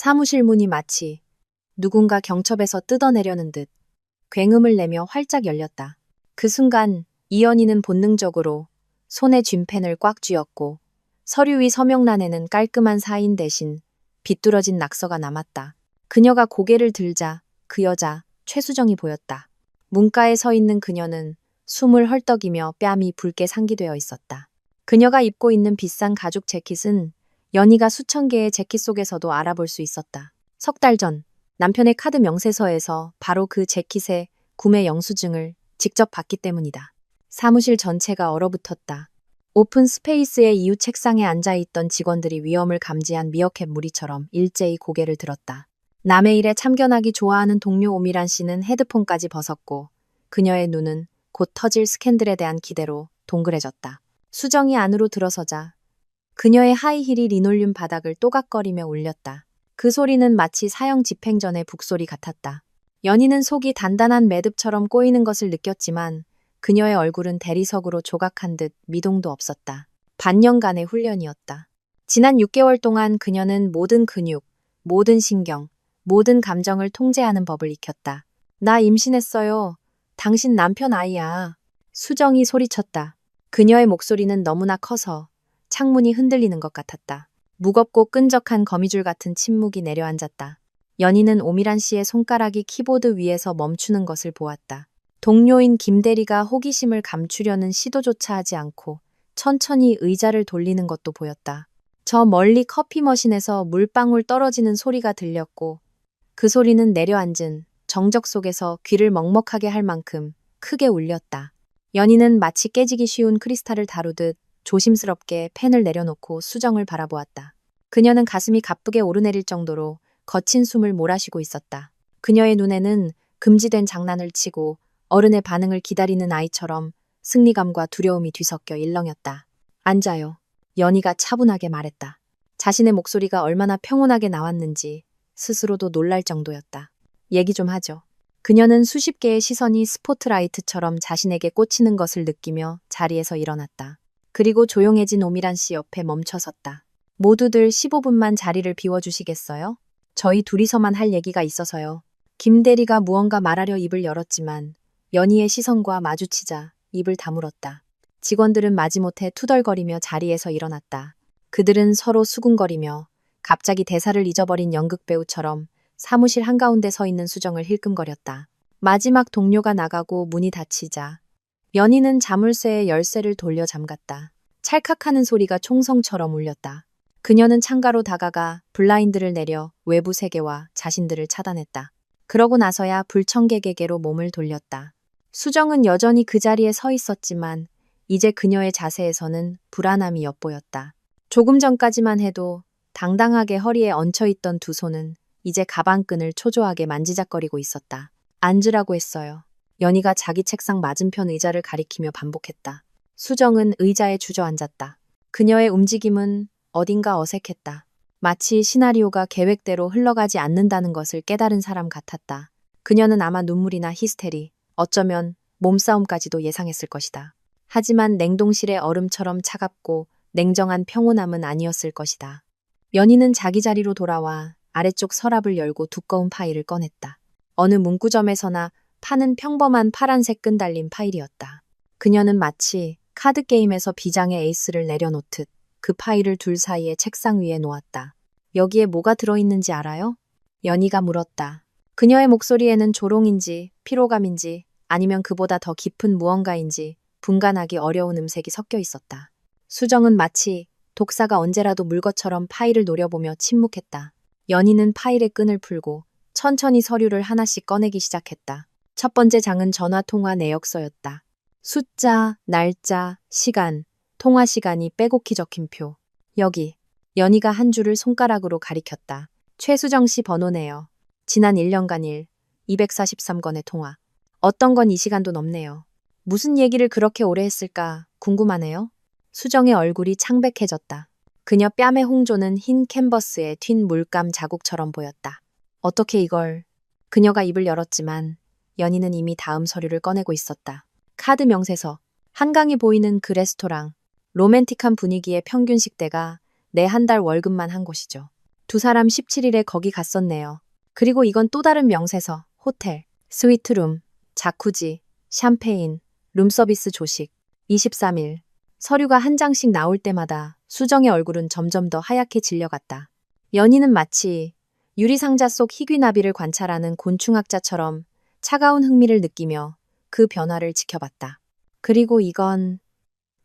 사무실 문이 마치 누군가 경첩에서 뜯어내려는 듯 굉음을 내며 활짝 열렸다. 그 순간 이연희는 본능적으로 손에 쥔펜을 꽉 쥐었고 서류 위 서명란에는 깔끔한 사인 대신 비뚤어진 낙서가 남았다. 그녀가 고개를 들자 그 여자 최수정이 보였다. 문가에 서 있는 그녀는 숨을 헐떡이며 뺨이 붉게 상기되어 있었다. 그녀가 입고 있는 비싼 가죽 재킷은 연희가 수천 개의 재킷 속에서도 알아볼 수 있었다. 석 달 전 남편의 카드 명세서에서 바로 그 재킷의 구매 영수증을 직접 봤기 때문이다. 사무실 전체가 얼어붙었다. 오픈 스페이스의 이웃 책상에 앉아있던 직원들이 위험을 감지한 미어캣 무리처럼 일제히 고개를 들었다. 남의 일에 참견하기 좋아하는 동료 오미란 씨는 헤드폰까지 벗었고 그녀의 눈은 곧 터질 스캔들에 대한 기대로 동그래졌다. 수정이 안으로 들어서자 그녀의 하이힐이 리놀륨 바닥을 또각거리며 울렸다. 그 소리는 마치 사형 집행전의 북소리 같았다. 연희는 속이 단단한 매듭처럼 꼬이는 것을 느꼈지만 그녀의 얼굴은 대리석으로 조각한 듯 미동도 없었다. 반년간의 훈련이었다. 지난 6개월 동안 그녀는 모든 근육, 모든 신경, 모든 감정을 통제하는 법을 익혔다. 나 임신했어요. 당신 남편 아이야. 수정이 소리쳤다. 그녀의 목소리는 너무나 커서 창문이 흔들리는 것 같았다. 무겁고 끈적한 거미줄 같은 침묵이 내려앉았다. 연희는 오미란 씨의 손가락이 키보드 위에서 멈추는 것을 보았다. 동료인 김대리가 호기심을 감추려는 시도조차 하지 않고 천천히 의자를 돌리는 것도 보였다. 저 멀리 커피 머신에서 물방울 떨어지는 소리가 들렸고 그 소리는 내려앉은 정적 속에서 귀를 먹먹하게 할 만큼 크게 울렸다. 연희는 마치 깨지기 쉬운 크리스탈을 다루듯 조심스럽게 펜을 내려놓고 수정을 바라보았다. 그녀는 가슴이 가쁘게 오르내릴 정도로 거친 숨을 몰아쉬고 있었다. 그녀의 눈에는 금지된 장난을 치고 어른의 반응을 기다리는 아이처럼 승리감과 두려움이 뒤섞여 일렁였다. 앉아요. 연희가 차분하게 말했다. 자신의 목소리가 얼마나 평온하게 나왔는지 스스로도 놀랄 정도였다. 얘기 좀 하죠. 그녀는 수십 개의 시선이 스포트라이트처럼 자신에게 꽂히는 것을 느끼며 자리에서 일어났다. 그리고 조용해진 오미란 씨 옆에 멈춰섰다. 모두들 15분만 자리를 비워주시겠어요? 저희 둘이서만 할 얘기가 있어서요. 김 대리가 무언가 말하려 입을 열었지만 연희의 시선과 마주치자 입을 다물었다. 직원들은 마지못해 투덜거리며 자리에서 일어났다. 그들은 서로 수군거리며 갑자기 대사를 잊어버린 연극배우처럼 사무실 한가운데 서 있는 수정을 힐끔거렸다. 마지막 동료가 나가고 문이 닫히자 연희는 자물쇠의 열쇠를 돌려 잠갔다. 찰칵하는 소리가 총성처럼 울렸다. 그녀는 창가로 다가가 블라인드를 내려 외부 세계와 자신들을 차단했다. 그러고 나서야 불청객에게로 몸을 돌렸다. 수정은 여전히 그 자리에 서 있었지만 이제 그녀의 자세에서는 불안함이 엿보였다. 조금 전까지만 해도 당당하게 허리에 얹혀있던 두 손은 이제 가방끈을 초조하게 만지작거리고 있었다. 앉으라고 했어요. 연희가 자기 책상 맞은편 의자를 가리키며 반복했다. 수정은 의자에 주저앉았다. 그녀의 움직임은 어딘가 어색했다. 마치 시나리오가 계획대로 흘러가지 않는다는 것을 깨달은 사람 같았다. 그녀는 아마 눈물이나 히스테리, 어쩌면 몸싸움까지도 예상했을 것이다. 하지만 냉동실의 얼음처럼 차갑고 냉정한 평온함은 아니었을 것이다. 연희는 자기 자리로 돌아와 아래쪽 서랍을 열고 두꺼운 파일을 꺼냈다. 어느 문구점에서나 파는 평범한 파란색 끈 달린 파일이었다. 그녀는 마치 카드게임에서 비장의 에이스를 내려놓듯 그 파일을 둘 사이에 책상 위에 놓았다. 여기에 뭐가 들어있는지 알아요? 연희가 물었다. 그녀의 목소리에는 조롱인지 피로감인지 아니면 그보다 더 깊은 무언가인지 분간하기 어려운 음색이 섞여 있었다. 수정은 마치 독사가 언제라도 물 것처럼 파일을 노려보며 침묵했다. 연희는 파일의 끈을 풀고 천천히 서류를 하나씩 꺼내기 시작했다. 첫 번째 장은 전화통화 내역서였다. 숫자, 날짜, 시간, 통화 시간이 빼곡히 적힌 표. 여기. 연희가 한 줄을 손가락으로 가리켰다. 최수정 씨 번호네요. 지난 1년간 일, 243건의 통화. 어떤 건 이 시간도 넘네요. 무슨 얘기를 그렇게 오래 했을까 궁금하네요. 수정의 얼굴이 창백해졌다. 그녀 뺨의 홍조는 흰 캔버스에 튄 물감 자국처럼 보였다. 어떻게 이걸... 그녀가 입을 열었지만 연희는 이미 다음 서류를 꺼내고 있었다. 카드 명세서, 한강이 보이는 그 레스토랑, 로맨틱한 분위기의 평균 식대가 내 한 달 월급만 한 곳이죠. 두 사람 17일에 거기 갔었네요. 그리고 이건 또 다른 명세서, 호텔, 스위트룸, 자쿠지, 샴페인, 룸서비스 조식. 23일. 서류가 한 장씩 나올 때마다 수정의 얼굴은 점점 더 하얗게 질려갔다. 연희는 마치 유리상자 속 희귀나비를 관찰하는 곤충학자처럼 차가운 흥미를 느끼며 그 변화를 지켜봤다. 그리고 이건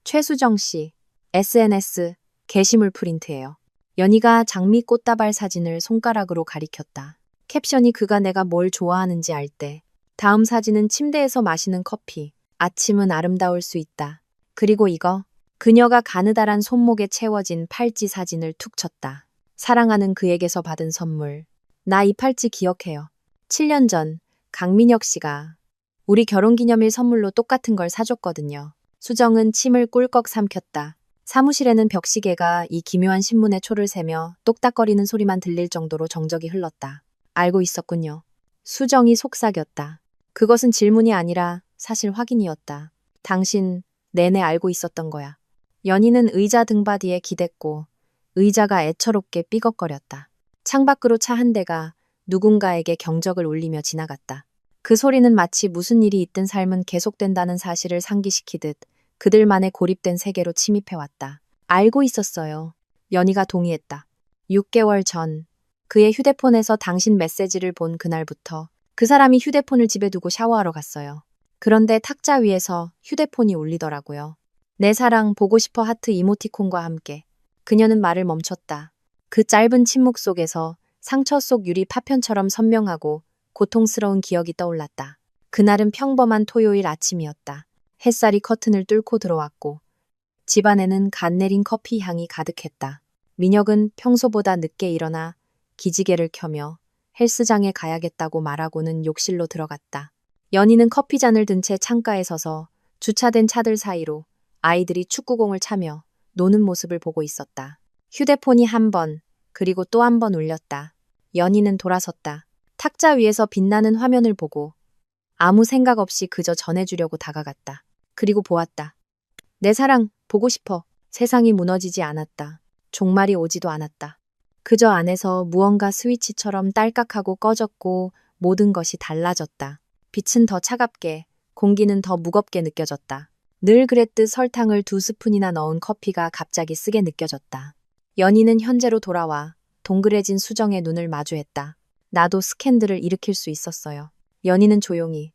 최수정 씨 SNS 게시물 프린트예요. 연희가 장미 꽃다발 사진을 손가락으로 가리켰다. 캡션이 그가 내가 뭘 좋아하는지 알 때. 다음 사진은 침대에서 마시는 커피. 아침은 아름다울 수 있다. 그리고 이거. 그녀가 가느다란 손목에 채워진 팔찌 사진을 툭 쳤다. 사랑하는 그에게서 받은 선물. 나 이 팔찌 기억해요. 7년 전 강민혁 씨가 우리 결혼기념일 선물로 똑같은 걸 사줬거든요. 수정은 침을 꿀꺽 삼켰다. 사무실에는 벽시계가 이 기묘한 신문의 초를 세며 똑딱거리는 소리만 들릴 정도로 정적이 흘렀다. 알고 있었군요. 수정이 속삭였다. 그것은 질문이 아니라 사실 확인이었다. 당신 내내 알고 있었던 거야. 연희는 의자 등받이에 기댔고 의자가 애처롭게 삐걱거렸다. 창밖으로 차 한 대가 누군가에게 경적을 울리며 지나갔다. 그 소리는 마치 무슨 일이 있든 삶은 계속된다는 사실을 상기시키듯 그들만의 고립된 세계로 침입해왔다. 알고 있었어요. 연희가 동의했다. 6개월 전 그의 휴대폰에서 당신 메시지를 본 그날부터 그 사람이 휴대폰을 집에 두고 샤워하러 갔어요. 그런데 탁자 위에서 휴대폰이 울리더라고요. 내 사랑 보고 싶어 하트 이모티콘과 함께. 그녀는 말을 멈췄다. 그 짧은 침묵 속에서 상처 속 유리 파편처럼 선명하고 고통스러운 기억이 떠올랐다. 그날은 평범한 토요일 아침이었다. 햇살이 커튼을 뚫고 들어왔고 집안에는 갓 내린 커피 향이 가득했다. 민혁은 평소보다 늦게 일어나 기지개를 켜며 헬스장에 가야겠다고 말하고는 욕실로 들어갔다. 연희는 커피잔을 든 채 창가에 서서 주차된 차들 사이로 아이들이 축구공을 차며 노는 모습을 보고 있었다. 휴대폰이 한 번, 그리고 또 한 번 울렸다. 연희는 돌아섰다. 탁자 위에서 빛나는 화면을 보고 아무 생각 없이 그저 전해주려고 다가갔다. 그리고 보았다. 내 사랑, 보고 싶어. 세상이 무너지지 않았다. 종말이 오지도 않았다. 그저 안에서 무언가 스위치처럼 딸깍하고 꺼졌고 모든 것이 달라졌다. 빛은 더 차갑게, 공기는 더 무겁게 느껴졌다. 늘 그랬듯 설탕을 2스푼이나 넣은 커피가 갑자기 쓰게 느껴졌다. 연희는 현재로 돌아와 동그래진 수정의 눈을 마주했다. 나도 스캔들을 일으킬 수 있었어요. 연희는 조용히,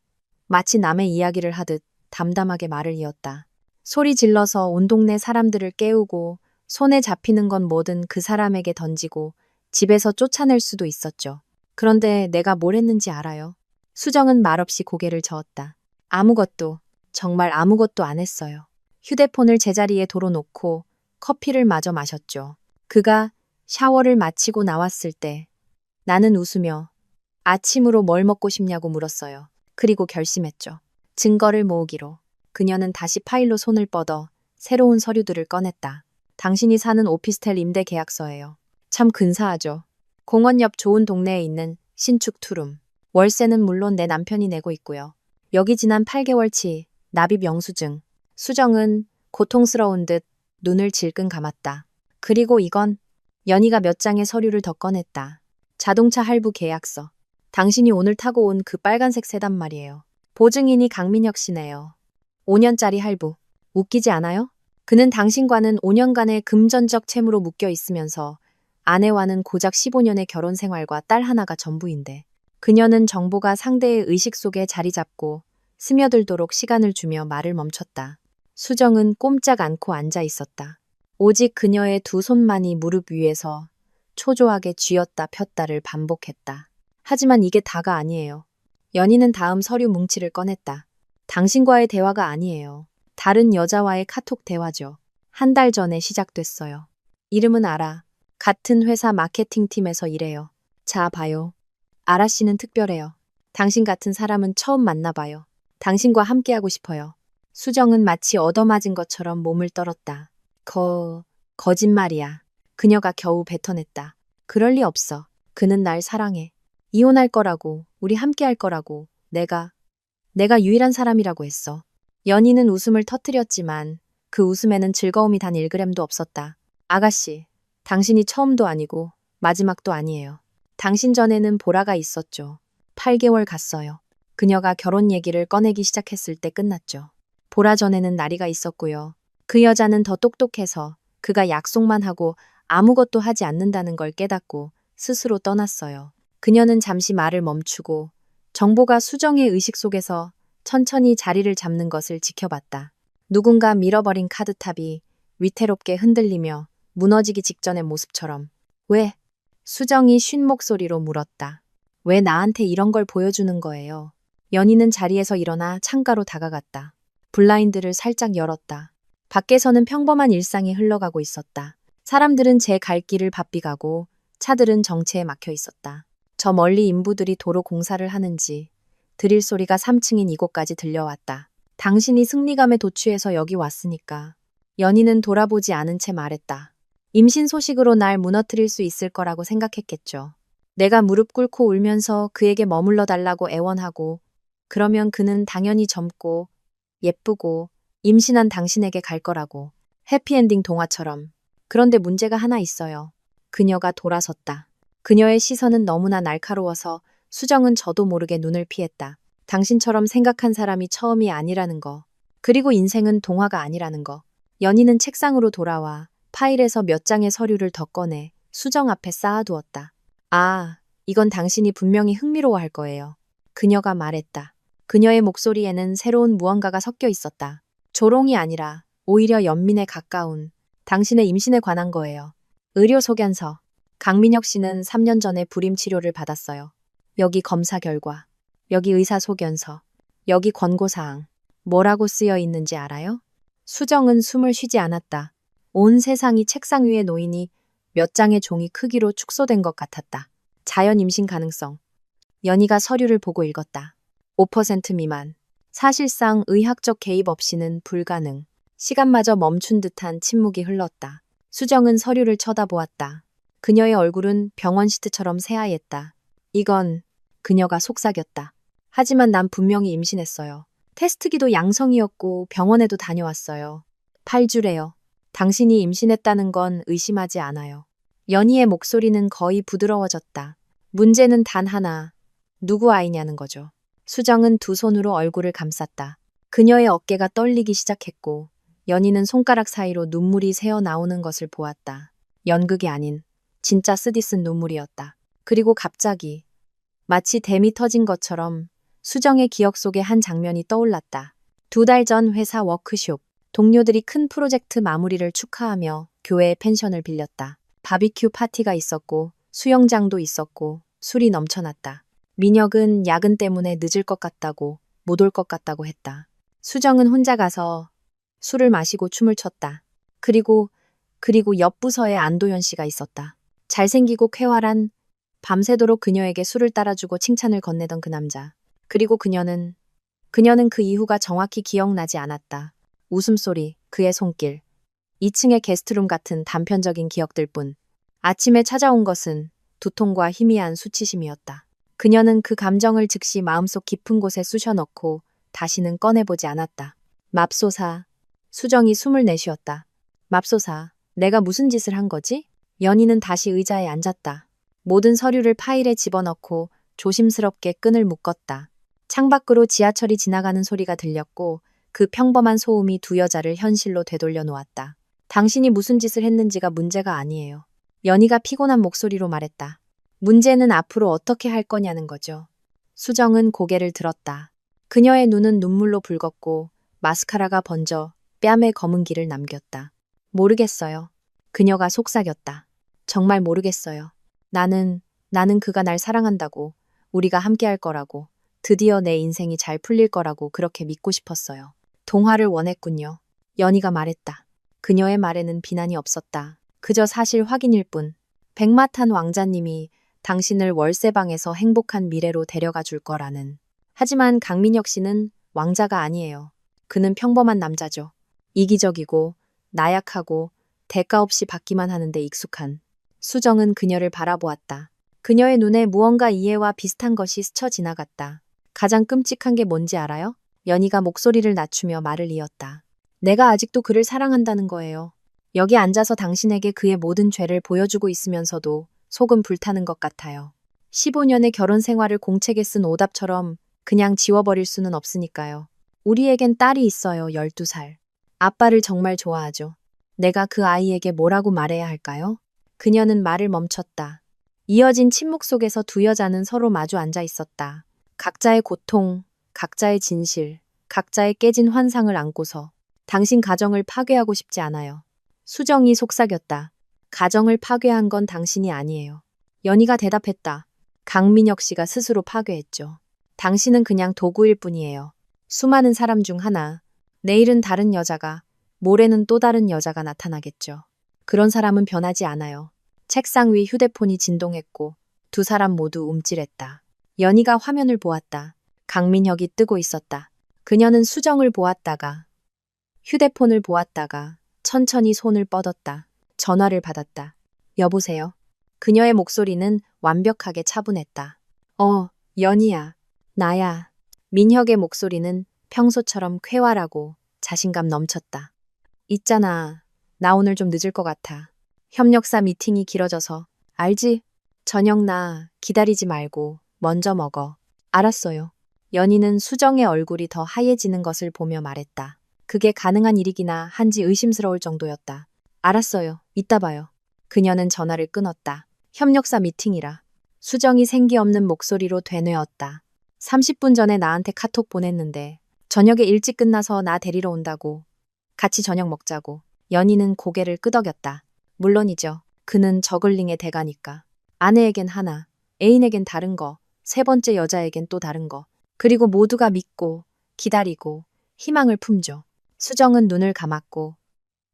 마치 남의 이야기를 하듯 담담하게 말을 이었다. 소리 질러서 온 동네 사람들을 깨우고 손에 잡히는 건 뭐든 그 사람에게 던지고 집에서 쫓아낼 수도 있었죠. 그런데 내가 뭘 했는지 알아요? 수정은 말없이 고개를 저었다. 아무것도, 정말 아무것도 안 했어요. 휴대폰을 제자리에 둬놓고 커피를 마저 마셨죠. 그가 샤워를 마치고 나왔을 때 나는 웃으며 아침으로 뭘 먹고 싶냐고 물었어요. 그리고 결심했죠. 증거를 모으기로. 그녀는 다시 파일로 손을 뻗어 새로운 서류들을 꺼냈다. 당신이 사는 오피스텔 임대 계약서예요. 참 근사하죠. 공원 옆 좋은 동네에 있는 신축 투룸. 월세는 물론 내 남편이 내고 있고요. 여기 지난 8개월치 납입 영수증. 수정은 고통스러운 듯 눈을 질끈 감았다. 그리고 이건 연희가 몇 장의 서류를 더 꺼냈다. 자동차 할부 계약서. 당신이 오늘 타고 온 그 빨간색 세단 말이에요. 보증인이 강민혁 씨네요. 5년짜리 할부. 웃기지 않아요? 그는 당신과는 5년간의 금전적 채무로 묶여 있으면서 아내와는 고작 15년의 결혼 생활과 딸 하나가 전부인데 그녀는 정보가 상대의 의식 속에 자리 잡고 스며들도록 시간을 주며 말을 멈췄다. 수정은 꼼짝 않고 앉아 있었다. 오직 그녀의 두 손만이 무릎 위에서 초조하게 쥐었다 폈다를 반복했다. 하지만 이게 다가 아니에요. 연희는 다음 서류 뭉치를 꺼냈다. 당신과의 대화가 아니에요. 다른 여자와의 카톡 대화죠. 한 달 전에 시작됐어요. 이름은 아라. 같은 회사 마케팅팀에서 일해요. 자, 봐요. 아라 씨는 특별해요. 당신 같은 사람은 처음 만나봐요. 당신과 함께하고 싶어요. 수정은 마치 얻어맞은 것처럼 몸을 떨었다. 거짓말이야. 그녀가 겨우 뱉어냈다. 그럴 리 없어. 그는 날 사랑해. 이혼할 거라고, 우리 함께할 거라고, 내가 유일한 사람이라고 했어. 연희는 웃음을 터뜨렸지만 그 웃음에는 즐거움이 단 1g도 없었다. 아가씨, 당신이 처음도 아니고 마지막도 아니에요. 당신 전에는 보라가 있었죠. 8개월 갔어요. 그녀가 결혼 얘기를 꺼내기 시작했을 때 끝났죠. 보라 전에는 나리가 있었고요. 그 여자는 더 똑똑해서 그가 약속만 하고 아무것도 하지 않는다는 걸 깨닫고 스스로 떠났어요. 그녀는 잠시 말을 멈추고 정보가 수정의 의식 속에서 천천히 자리를 잡는 것을 지켜봤다. 누군가 밀어버린 카드탑이 위태롭게 흔들리며 무너지기 직전의 모습처럼. 왜? 수정이 쉰 목소리로 물었다. 왜 나한테 이런 걸 보여주는 거예요? 연희는 자리에서 일어나 창가로 다가갔다. 블라인드를 살짝 열었다. 밖에서는 평범한 일상이 흘러가고 있었다. 사람들은 제 갈 길을 바삐 가고 차들은 정체에 막혀 있었다. 저 멀리 인부들이 도로 공사를 하는지 드릴 소리가 3층인 이곳까지 들려왔다. 당신이 승리감에 도취해서 여기 왔으니까. 연희는 돌아보지 않은 채 말했다. 임신 소식으로 날 무너뜨릴 수 있을 거라고 생각했겠죠. 내가 무릎 꿇고 울면서 그에게 머물러 달라고 애원하고 그러면 그는 당연히 젊고 예쁘고 임신한 당신에게 갈 거라고. 해피엔딩 동화처럼. 그런데 문제가 하나 있어요. 그녀가 돌아섰다. 그녀의 시선은 너무나 날카로워서 수정은 저도 모르게 눈을 피했다. 당신처럼 생각한 사람이 처음이 아니라는 거. 그리고 인생은 동화가 아니라는 거. 연희는 책상으로 돌아와 파일에서 몇 장의 서류를 더 꺼내 수정 앞에 쌓아두었다. 아, 이건 당신이 분명히 흥미로워할 거예요. 그녀가 말했다. 그녀의 목소리에는 새로운 무언가가 섞여 있었다. 조롱이 아니라 오히려 연민에 가까운 당신의 임신에 관한 거예요. 의료 소견서. 강민혁 씨는 3년 전에 불임 치료를 받았어요. 여기 검사 결과, 여기 의사 소견서, 여기 권고사항. 뭐라고 쓰여 있는지 알아요? 수정은 숨을 쉬지 않았다. 온 세상이 책상 위에 놓이니 몇 장의 종이 크기로 축소된 것 같았다. 자연 임신 가능성. 연희가 서류를 보고 읽었다. 5% 미만. 사실상 의학적 개입 없이는 불가능. 시간마저 멈춘 듯한 침묵이 흘렀다. 수정은 서류를 쳐다보았다. 그녀의 얼굴은 병원 시트처럼 새하였다. 이건 그녀가 속삭였다. 하지만 난 분명히 임신했어요. 테스트기도 양성이었고 병원에도 다녀왔어요. 8주래요. 당신이 임신했다는 건 의심하지 않아요. 연희의 목소리는 거의 부드러워졌다. 문제는 단 하나. 누구 아이냐는 거죠. 수정은 두 손으로 얼굴을 감쌌다. 그녀의 어깨가 떨리기 시작했고 연희는 손가락 사이로 눈물이 새어 나오는 것을 보았다. 연극이 아닌 진짜 쓰디쓴 눈물이었다. 그리고 갑자기 마치 댐이 터진 것처럼 수정의 기억 속에 한 장면이 떠올랐다. 2달 전 회사 워크숍. 동료들이 큰 프로젝트 마무리를 축하하며 교회의 펜션을 빌렸다. 바비큐 파티가 있었고 수영장도 있었고 술이 넘쳐났다. 민혁은 야근 때문에 늦을 것 같다고 못 올 것 같다고 했다. 수정은 혼자 가서 술을 마시고 춤을 췄다. 그리고 옆 부서에 안도현 씨가 있었다. 잘생기고 쾌활한 밤새도록 그녀에게 술을 따라주고 칭찬을 건네던 그 남자. 그리고 그녀는 그 이후가 정확히 기억나지 않았다. 웃음소리, 그의 손길, 2층의 게스트룸 같은 단편적인 기억들뿐. 아침에 찾아온 것은 두통과 희미한 수치심이었다. 그녀는 그 감정을 즉시 마음속 깊은 곳에 쑤셔넣고 다시는 꺼내보지 않았다. 맙소사. 수정이 숨을 내쉬었다. 맙소사, 내가 무슨 짓을 한 거지? 연희는 다시 의자에 앉았다. 모든 서류를 파일에 집어넣고 조심스럽게 끈을 묶었다. 창밖으로 지하철이 지나가는 소리가 들렸고 그 평범한 소음이 두 여자를 현실로 되돌려 놓았다. 당신이 무슨 짓을 했는지가 문제가 아니에요. 연희가 피곤한 목소리로 말했다. 문제는 앞으로 어떻게 할 거냐는 거죠. 수정은 고개를 들었다. 그녀의 눈은 눈물로 붉었고 마스카라가 번져 뺨에 검은기를 남겼다. 모르겠어요. 그녀가 속삭였다. 정말 모르겠어요. 나는 그가 날 사랑한다고, 우리가 함께할 거라고, 드디어 내 인생이 잘 풀릴 거라고 그렇게 믿고 싶었어요. 동화를 원했군요. 연희가 말했다. 그녀의 말에는 비난이 없었다. 그저 사실 확인일 뿐. 백마탄 왕자님이 당신을 월세방에서 행복한 미래로 데려가 줄 거라는. 하지만 강민혁 씨는 왕자가 아니에요. 그는 평범한 남자죠. 이기적이고 나약하고 대가 없이 받기만 하는데 익숙한. 수정은 그녀를 바라보았다. 그녀의 눈에 무언가 이해와 비슷한 것이 스쳐 지나갔다. 가장 끔찍한 게 뭔지 알아요? 연희가 목소리를 낮추며 말을 이었다. 내가 아직도 그를 사랑한다는 거예요. 여기 앉아서 당신에게 그의 모든 죄를 보여주고 있으면서도 속은 불타는 것 같아요. 15년의 결혼 생활을 공책에 쓴 오답처럼 그냥 지워버릴 수는 없으니까요. 우리에겐 딸이 있어요, 12살. 아빠를 정말 좋아하죠. 내가 그 아이에게 뭐라고 말해야 할까요? 그녀는 말을 멈췄다. 이어진 침묵 속에서 두 여자는 서로 마주 앉아 있었다. 각자의 고통, 각자의 진실, 각자의 깨진 환상을 안고서 당신 가정을 파괴하고 싶지 않아요. 수정이 속삭였다. 가정을 파괴한 건 당신이 아니에요. 연희가 대답했다. 강민혁 씨가 스스로 파괴했죠. 당신은 그냥 도구일 뿐이에요. 수많은 사람 중 하나. 내일은 다른 여자가, 모레는 또 다른 여자가 나타나겠죠. 그런 사람은 변하지 않아요. 책상 위 휴대폰이 진동했고 두 사람 모두 움찔했다. 연희가 화면을 보았다. 강민혁이 뜨고 있었다. 그녀는 수정을 보았다가 휴대폰을 보았다가 천천히 손을 뻗었다. 전화를 받았다. 여보세요? 그녀의 목소리는 완벽하게 차분했다. 연희야. 나야. 민혁의 목소리는 평소처럼 쾌활하고 자신감 넘쳤다. 있잖아. 나 오늘 좀 늦을 것 같아. 협력사 미팅이 길어져서. 알지? 저녁 나 기다리지 말고 먼저 먹어. 알았어요. 연희는 수정의 얼굴이 더 하얘지는 것을 보며 말했다. 그게 가능한 일이기나 한지 의심스러울 정도였다. 알았어요. 이따 봐요. 그녀는 전화를 끊었다. 협력사 미팅이라. 수정이 생기 없는 목소리로 되뇌었다. 30분 전에 나한테 카톡 보냈는데 저녁에 일찍 끝나서 나 데리러 온다고. 같이 저녁 먹자고. 연희는 고개를 끄덕였다. 물론이죠. 그는 저글링의 대가니까. 아내에겐 하나, 애인에겐 다른 거, 세 번째 여자에겐 또 다른 거. 그리고 모두가 믿고, 기다리고, 희망을 품죠. 수정은 눈을 감았고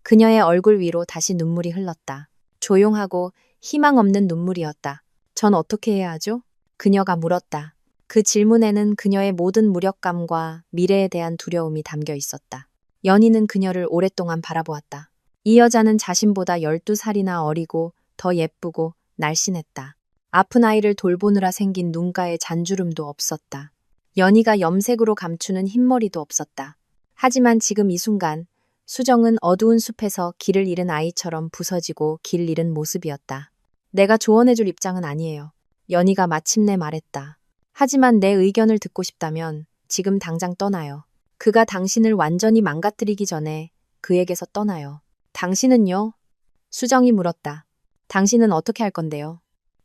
그녀의 얼굴 위로 다시 눈물이 흘렀다. 조용하고 희망 없는 눈물이었다. 전 어떻게 해야 하죠? 그녀가 물었다. 그 질문에는 그녀의 모든 무력감과 미래에 대한 두려움이 담겨 있었다. 연희는 그녀를 오랫동안 바라보았다. 이 여자는 자신보다 12살이나 어리고 더 예쁘고 날씬했다. 아픈 아이를 돌보느라 생긴 눈가에 잔주름도 없었다. 연희가 염색으로 감추는 흰머리도 없었다. 하지만 지금 이 순간 수정은 어두운 숲에서 길을 잃은 아이처럼 부서지고 길 잃은 모습이었다. 내가 조언해줄 입장은 아니에요. 연희가 마침내 말했다. 하지만 내 의견을 듣고 싶다면 지금 당장 떠나요. 그가 당신을 완전히 망가뜨리기 전에 그에게서 떠나요. 당신은요? 수정이 물었다. 당신은 어떻게 할 건데요?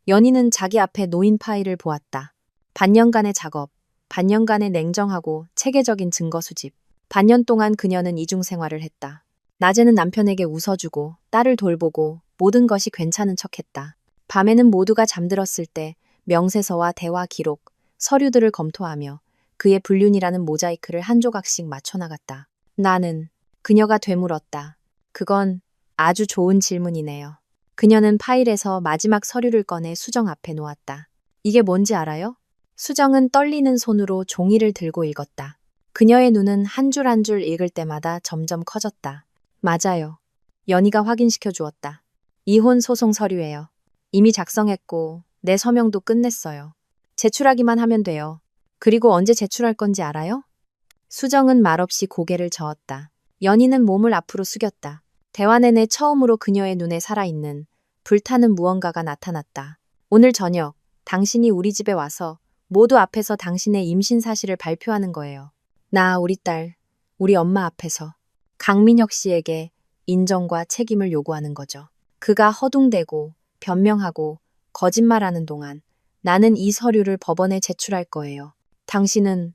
연희는 자기 앞에 놓인 파일을 보았다. 반년간의 작업, 반년간의 냉정하고 체계적인 증거 수집. 반년 동안 그녀는 이중 생활을 했다. 낮에는 남편에게 웃어주고 딸을 돌보고 모든 것이 괜찮은 척했다. 밤에는 모두가 잠들었을 때 명세서와 대화 기록, 서류들을 검토하며 그의 불륜이라는 모자이크를 한 조각씩 맞춰나갔다. 나는 그녀가 되물었다. 그건 아주 좋은 질문이네요. 그녀는 파일에서 마지막 서류를 꺼내 수정 앞에 놓았다. 이게 뭔지 알아요? 수정은 떨리는 손으로 종이를 들고 읽었다. 그녀의 눈은 한 줄 한 줄 읽을 때마다 점점 커졌다. 맞아요. 연희가 확인시켜 주었다. 이혼 소송 서류예요. 이미 작성했고 내 서명도 끝냈어요. 제출하기만 하면 돼요. 그리고 언제 제출할 건지 알아요? 수정은 말없이 고개를 저었다. 연희는 몸을 앞으로 숙였다. 대화 내내 처음으로 그녀의 눈에 살아있는 불타는 무언가가 나타났다. 오늘 저녁 당신이 우리 집에 와서 모두 앞에서 당신의 임신 사실을 발표하는 거예요. 나, 우리 딸, 우리 엄마 앞에서 강민혁 씨에게 인정과 책임을 요구하는 거죠. 그가 허둥대고 변명하고 거짓말하는 동안 나는 이 서류를 법원에 제출할 거예요. 당신은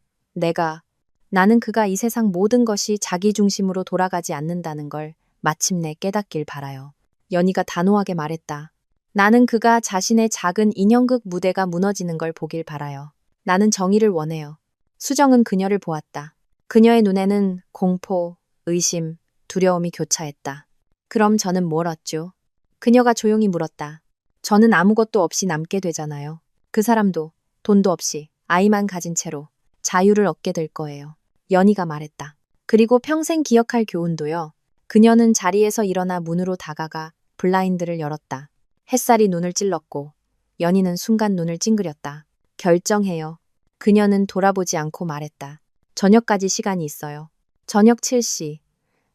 나는 그가 이 세상 모든 것이 자기 중심으로 돌아가지 않는다는 걸 마침내 깨닫길 바라요. 연희가 단호하게 말했다. 나는 그가 자신의 작은 인형극 무대가 무너지는 걸 보길 바라요. 나는 정의를 원해요. 수정은 그녀를 보았다. 그녀의 눈에는 공포, 의심, 두려움이 교차했다. 그럼 저는 뭘 얻죠? 그녀가 조용히 물었다. 저는 아무것도 없이 남게 되잖아요. 그 사람도 돈도 없이 아이만 가진 채로 자유를 얻게 될 거예요. 연희가 말했다. 그리고 평생 기억할 교훈도요. 그녀는 자리에서 일어나 문으로 다가가 블라인드를 열었다. 햇살이 눈을 찔렀고 연희는 순간 눈을 찡그렸다. 결정해요. 그녀는 돌아보지 않고 말했다. 저녁까지 시간이 있어요. 저녁 7시.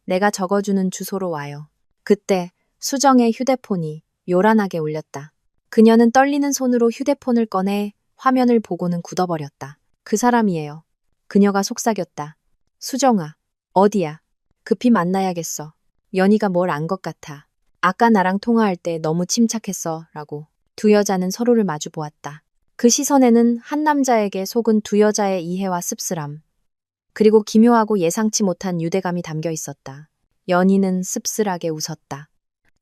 내가 적어주는 주소로 와요. 그때 수정의 휴대폰이 요란하게 울렸다. 그녀는 떨리는 손으로 휴대폰을 꺼내 화면을 보고는 굳어버렸다. 그 사람이에요. 그녀가 속삭였다. 수정아, 어디야? 급히 만나야겠어. 연희가 뭘 안 것 같아. 아까 나랑 통화할 때 너무 침착했어. 라고. 두 여자는 서로를 마주 보았다. 그 시선에는 한 남자에게 속은 두 여자의 이해와 씁쓸함, 그리고 기묘하고 예상치 못한 유대감이 담겨 있었다. 연희는 씁쓸하게 웃었다.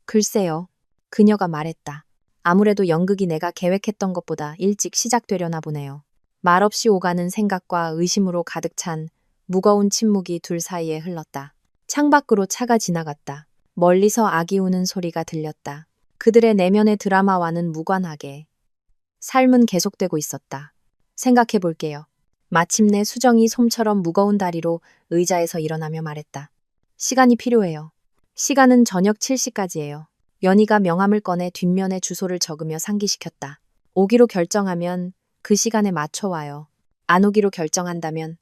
글쎄요. 그녀가 말했다. 아무래도 연극이 내가 계획했던 것보다 일찍 시작되려나 보네요. 말없이 오가는 생각과 의심으로 가득 찬 무거운 침묵이 둘 사이에 흘렀다. 창밖으로 차가 지나갔다. 멀리서 아기 우는 소리가 들렸다. 그들의 내면의 드라마와는 무관하게 삶은 계속되고 있었다. 생각해 볼게요. 마침내 수정이 솜처럼 무거운 다리로 의자에서 일어나며 말했다. 시간이 필요해요. 시간은 저녁 7시까지예요. 연희가 명함을 꺼내 뒷면에 주소를 적으며 상기시켰다. 오기로 결정하면 그 시간에 맞춰 와요. 안 오기로 결정한다면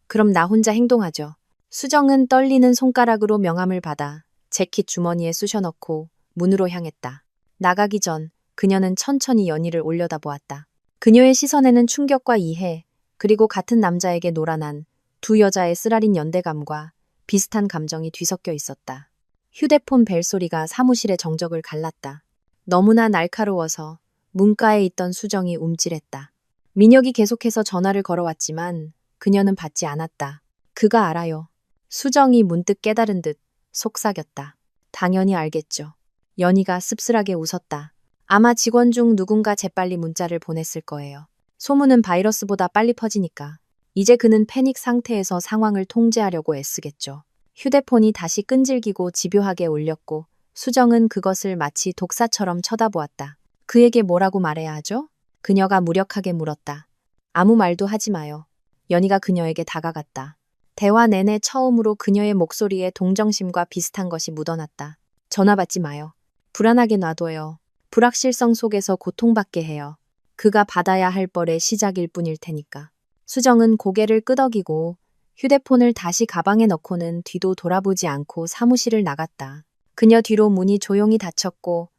그럼 나 혼자 행동하죠. 수정은 떨리는 손가락으로 명함을 받아 재킷 주머니에 쑤셔넣고 문으로 향했다. 나가기 전 그녀는 천천히 연희를 올려다보았다. 그녀의 시선에는 충격과 이해, 그리고 같은 남자에게 노란한 두 여자의 쓰라린 연대감과 비슷한 감정이 뒤섞여 있었다. 휴대폰 벨소리가 사무실의 정적을 갈랐다. 너무나 날카로워서 문가에 있던 수정이 움찔했다. 민혁이 계속해서 전화를 걸어왔지만 그녀는 받지 않았다. 그가 알아요. 수정이 문득 깨달은 듯 속삭였다. 당연히 알겠죠. 연희가 씁쓸하게 웃었다. 아마 직원 중 누군가 재빨리 문자를 보냈을 거예요. 소문은 바이러스보다 빨리 퍼지니까. 이제 그는 패닉 상태에서 상황을 통제하려고 애쓰겠죠. 휴대폰이 다시 끈질기고 집요하게 울렸고 수정은 그것을 마치 독사처럼 쳐다보았다. 그에게 뭐라고 말해야 하죠? 그녀가 무력하게 물었다. 아무 말도 하지 마요. 연희가 그녀에게 다가갔다. 대화 내내 처음으로 그녀의 목소리에 동정심과 비슷한 것이 묻어났다. 전화 받지 마요. 불안하게 놔둬요. 불확실성 속에서 고통받게 해요. 그가 받아야 할 뻘의 시작일 뿐일 테니까. 수정은 고개를 끄덕이고 휴대폰을 다시 가방에 넣고는 뒤도 돌아보지 않고 사무실을 나갔다. 그녀 뒤로 문이 조용히 닫혔고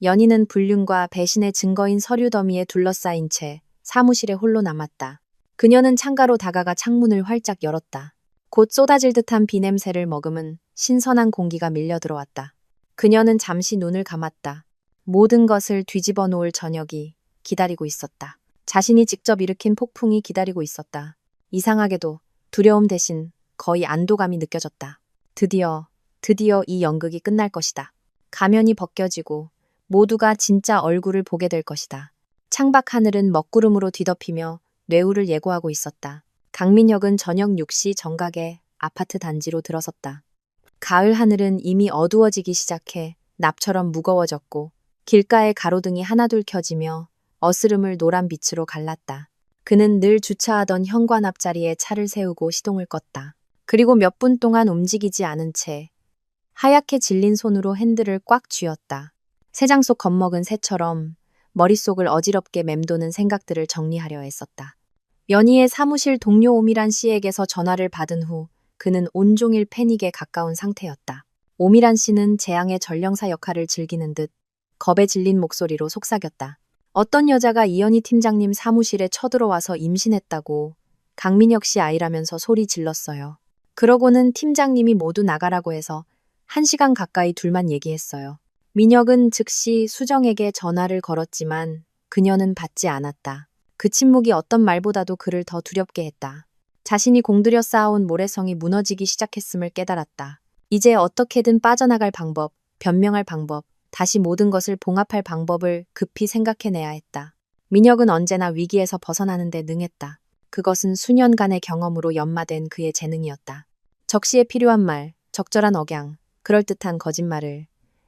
연희는 불륜과 배신의 증거인 서류 더미에 둘러싸인 채 사무실에 홀로 남았다. 그녀는 창가로 다가가 창문을 활짝 열었다. 곧 쏟아질 듯한 비냄새를 머금은 신선한 공기가 밀려 들어왔다. 그녀는 잠시 눈을 감았다. 모든 것을 뒤집어 놓을 저녁이 기다리고 있었다. 자신이 직접 일으킨 폭풍이 기다리고 있었다. 이상하게도 두려움 대신 거의 안도감이 느껴졌다. 드디어 이 연극이 끝날 것이다. 가면이 벗겨지고 모두가 진짜 얼굴을 보게 될 것이다. 창밖 하늘은 먹구름으로 뒤덮이며 뇌우를 예고하고 있었다. 강민혁은 저녁 6시 정각에 아파트 단지로 들어섰다. 가을 하늘은 이미 어두워지기 시작해 납처럼 무거워졌고 길가의 가로등이 하나둘 켜지며 어스름을 노란 빛으로 갈랐다. 그는 늘 주차하던 현관 앞자리에 차를 세우고 시동을 껐다. 그리고 몇 분 동안 움직이지 않은 채 하얗게 질린 손으로 핸들을 꽉 쥐었다. 새장 속 겁먹은 새처럼 머릿속을 어지럽게 맴도는 생각들을 정리하려 애썼다. 연희의 사무실 동료 오미란 씨에게서 전화를 받은 후 그는 온종일 패닉에 가까운 상태였다. 오미란 씨는 재앙의 전령사 역할을 즐기는 듯 겁에 질린 목소리로 속삭였다. 어떤 여자가 이연희 팀장님 사무실에 쳐들어와서 임신했다고 강민혁 씨 아이라면서 소리 질렀어요. 그러고는 팀장님이 모두 나가라고 해서 1시간 가까이 둘만 얘기했어요. 민혁은 즉시 수정에게 전화를 걸었지만 그녀는 받지 않았다. 그 침묵이 어떤 말보다도 그를 더 두렵게 했다. 자신이 공들여 쌓아온 모래성이 무너지기 시작했음을 깨달았다. 이제 어떻게든 빠져나갈 방법, 변명할 방법, 다시 모든 것을 봉합할 방법을 급히 생각해내야 했다. 민혁은 언제나 위기에서 벗어나는 데 능했다. 그것은 수년간의 경험으로 연마된 그의 재능이었다. 적시에 필요한 말, 적절한 억양, 그럴듯한 거짓말을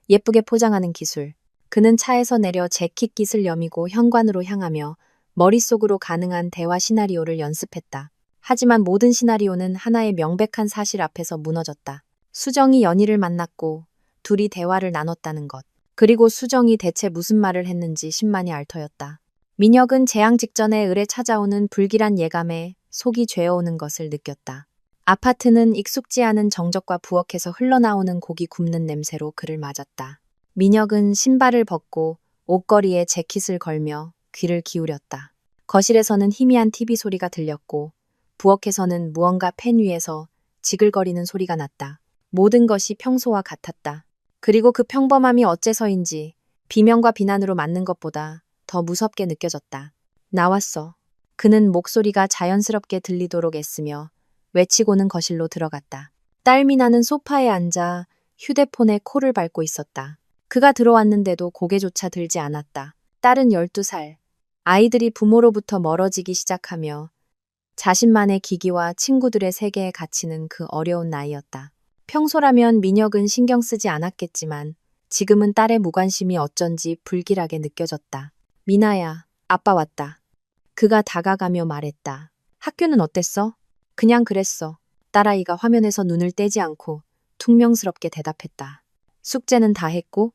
예쁘게 포장하는 기술. 그는 차에서 내려 재킷깃을 여미고 현관으로 향하며 머릿속으로 가능한 대화 시나리오를 연습했다. 하지만 모든 시나리오는 하나의 명백한 사실 앞에서 무너졌다. 수정이 연희를 만났고 둘이 대화를 나눴다는 것. 그리고 수정이 대체 무슨 말을 했는지 신만이 앓터였다. 민혁은 재앙 직전에 을에 찾아오는 불길한 예감에 속이 죄어오는 것을 느꼈다. 아파트는 익숙지 않은 정적과 부엌에서 흘러나오는 고기 굽는 냄새로 그를 맞았다. 민혁은 신발을 벗고 옷걸이에 재킷을 걸며 귀를 기울였다. 거실에서는 희미한 TV 소리가 들렸고 부엌에서는 무언가 팬 위에서 지글거리는 소리가 났다. 모든 것이 평소와 같았다. 그리고 그 평범함이 어째서인지 비명과 비난으로 맞는 것보다 더 무섭게 느껴졌다. 나왔어. 그는 목소리가 자연스럽게 들리도록 애쓰며 외치고는 거실로 들어갔다. 딸 미나는 소파에 앉아 휴대폰에 코를 밟고 있었다. 그가 들어왔는데도 고개조차 들지 않았다. 딸은 12살. 아이들이 부모로부터 멀어지기 시작하며 자신만의 기기와 친구들의 세계에 갇히는 그 어려운 나이였다. 평소라면 민혁은 신경 쓰지 않았겠지만 지금은 딸의 무관심이 어쩐지 불길하게 느껴졌다. 미나야, 아빠 왔다. 그가 다가가며 말했다. 학교는 어땠어? 그냥 그랬어. 딸아이가 화면에서 눈을 떼지 않고 퉁명스럽게 대답했다. 숙제는 다 했고?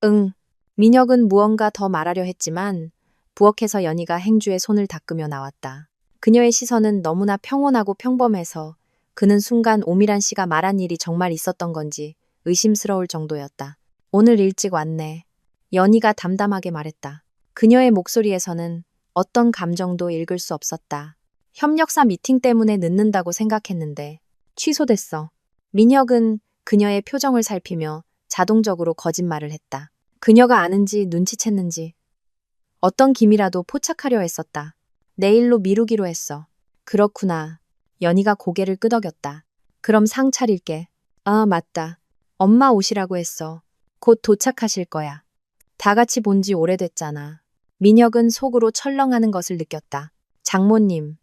응. 민혁은 무언가 더 말하려 했지만 부엌에서 연희가 행주에 손을 닦으며 나왔다. 그녀의 시선은 너무나 평온하고 평범해서 그는 순간 오미란 씨가 말한 일이 정말 있었던 건지 의심스러울 정도였다. 오늘 일찍 왔네. 연희가 담담하게 말했다. 그녀의 목소리에서는 어떤 감정도 읽을 수 없었다. 협력사 미팅 때문에 늦는다고 생각했는데 취소됐어. 민혁은 그녀의 표정을 살피며 자동적으로 거짓말을 했다. 그녀가 아는지 눈치챘는지 어떤 기미라도 포착하려 했었다. 내일로 미루기로 했어. 그렇구나. 연희가 고개를 끄덕였다. 그럼 상 차릴게. 아, 맞다. 엄마 오시라고 했어. 곧 도착하실 거야. 다 같이 본지 오래됐잖아. 민혁은 속으로 철렁하는 것을 느꼈다. 장모님,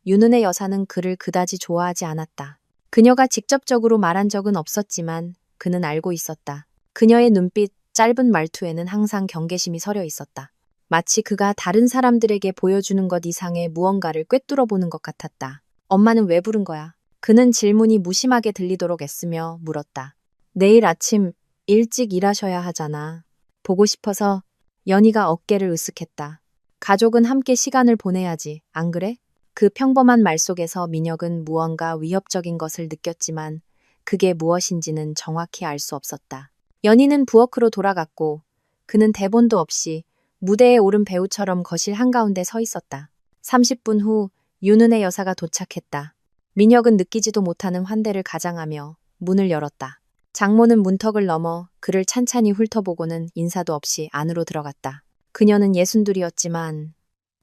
윤은혜 여사는 그를 그다지 좋아하지 않았다. 그녀가 직접적으로 말한 적은 없었지만 그는 알고 있었다. 그녀의 눈빛, 짧은 말투에는 항상 경계심이 서려 있었다. 마치 그가 다른 사람들에게 보여주는 것 이상의 무언가를 꿰뚫어 보는 것 같았다. 엄마는 왜 부른 거야? 그는 질문이 무심하게 들리도록 애쓰며 물었다. 내일 아침 일찍 일하셔야 하잖아. 보고 싶어서. 연희가 어깨를 으쓱했다. 가족은 함께 시간을 보내야지, 안 그래? 그 평범한 말 속에서 민혁은 무언가 위협적인 것을 느꼈지만 그게 무엇인지는 정확히 알 수 없었다. 연희는 부엌으로 돌아갔고 그는 대본도 없이 무대에 오른 배우처럼 거실 한가운데 서 있었다. 30분 후 윤은혜 여사가 도착했다. 민혁은 느끼지도 못하는 환대를 가장하며 문을 열었다. 장모는 문턱을 넘어 그를 찬찬히 훑어보고는 인사도 없이 안으로 들어갔다. 그녀는 62였지만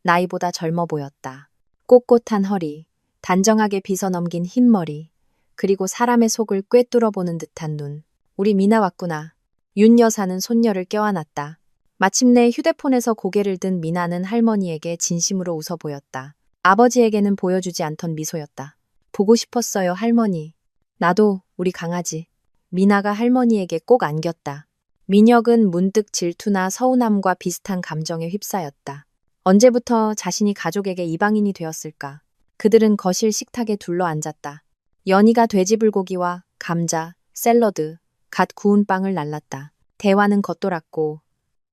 나이보다 젊어 보였다. 꼿꼿한 허리, 단정하게 빗어넘긴 흰 머리, 그리고 사람의 속을 꿰뚫어보는 듯한 눈. 우리 미나 왔구나. 윤 여사는 손녀를 껴안았다. 마침내 휴대폰에서 고개를 든 미나는 할머니에게 진심으로 웃어 보였다. 아버지에게는 보여주지 않던 미소였다. 보고 싶었어요, 할머니. 나도, 우리 강아지. 미나가 할머니에게 꼭 안겼다. 민혁은 문득 질투나 서운함과 비슷한 감정에 휩싸였다. 언제부터 자신이 가족에게 이방인이 되었을까? 그들은 거실 식탁에 둘러 앉았다. 연희가 돼지불고기와 감자, 샐러드, 갓 구운 빵을 날랐다. 대화는 겉돌았고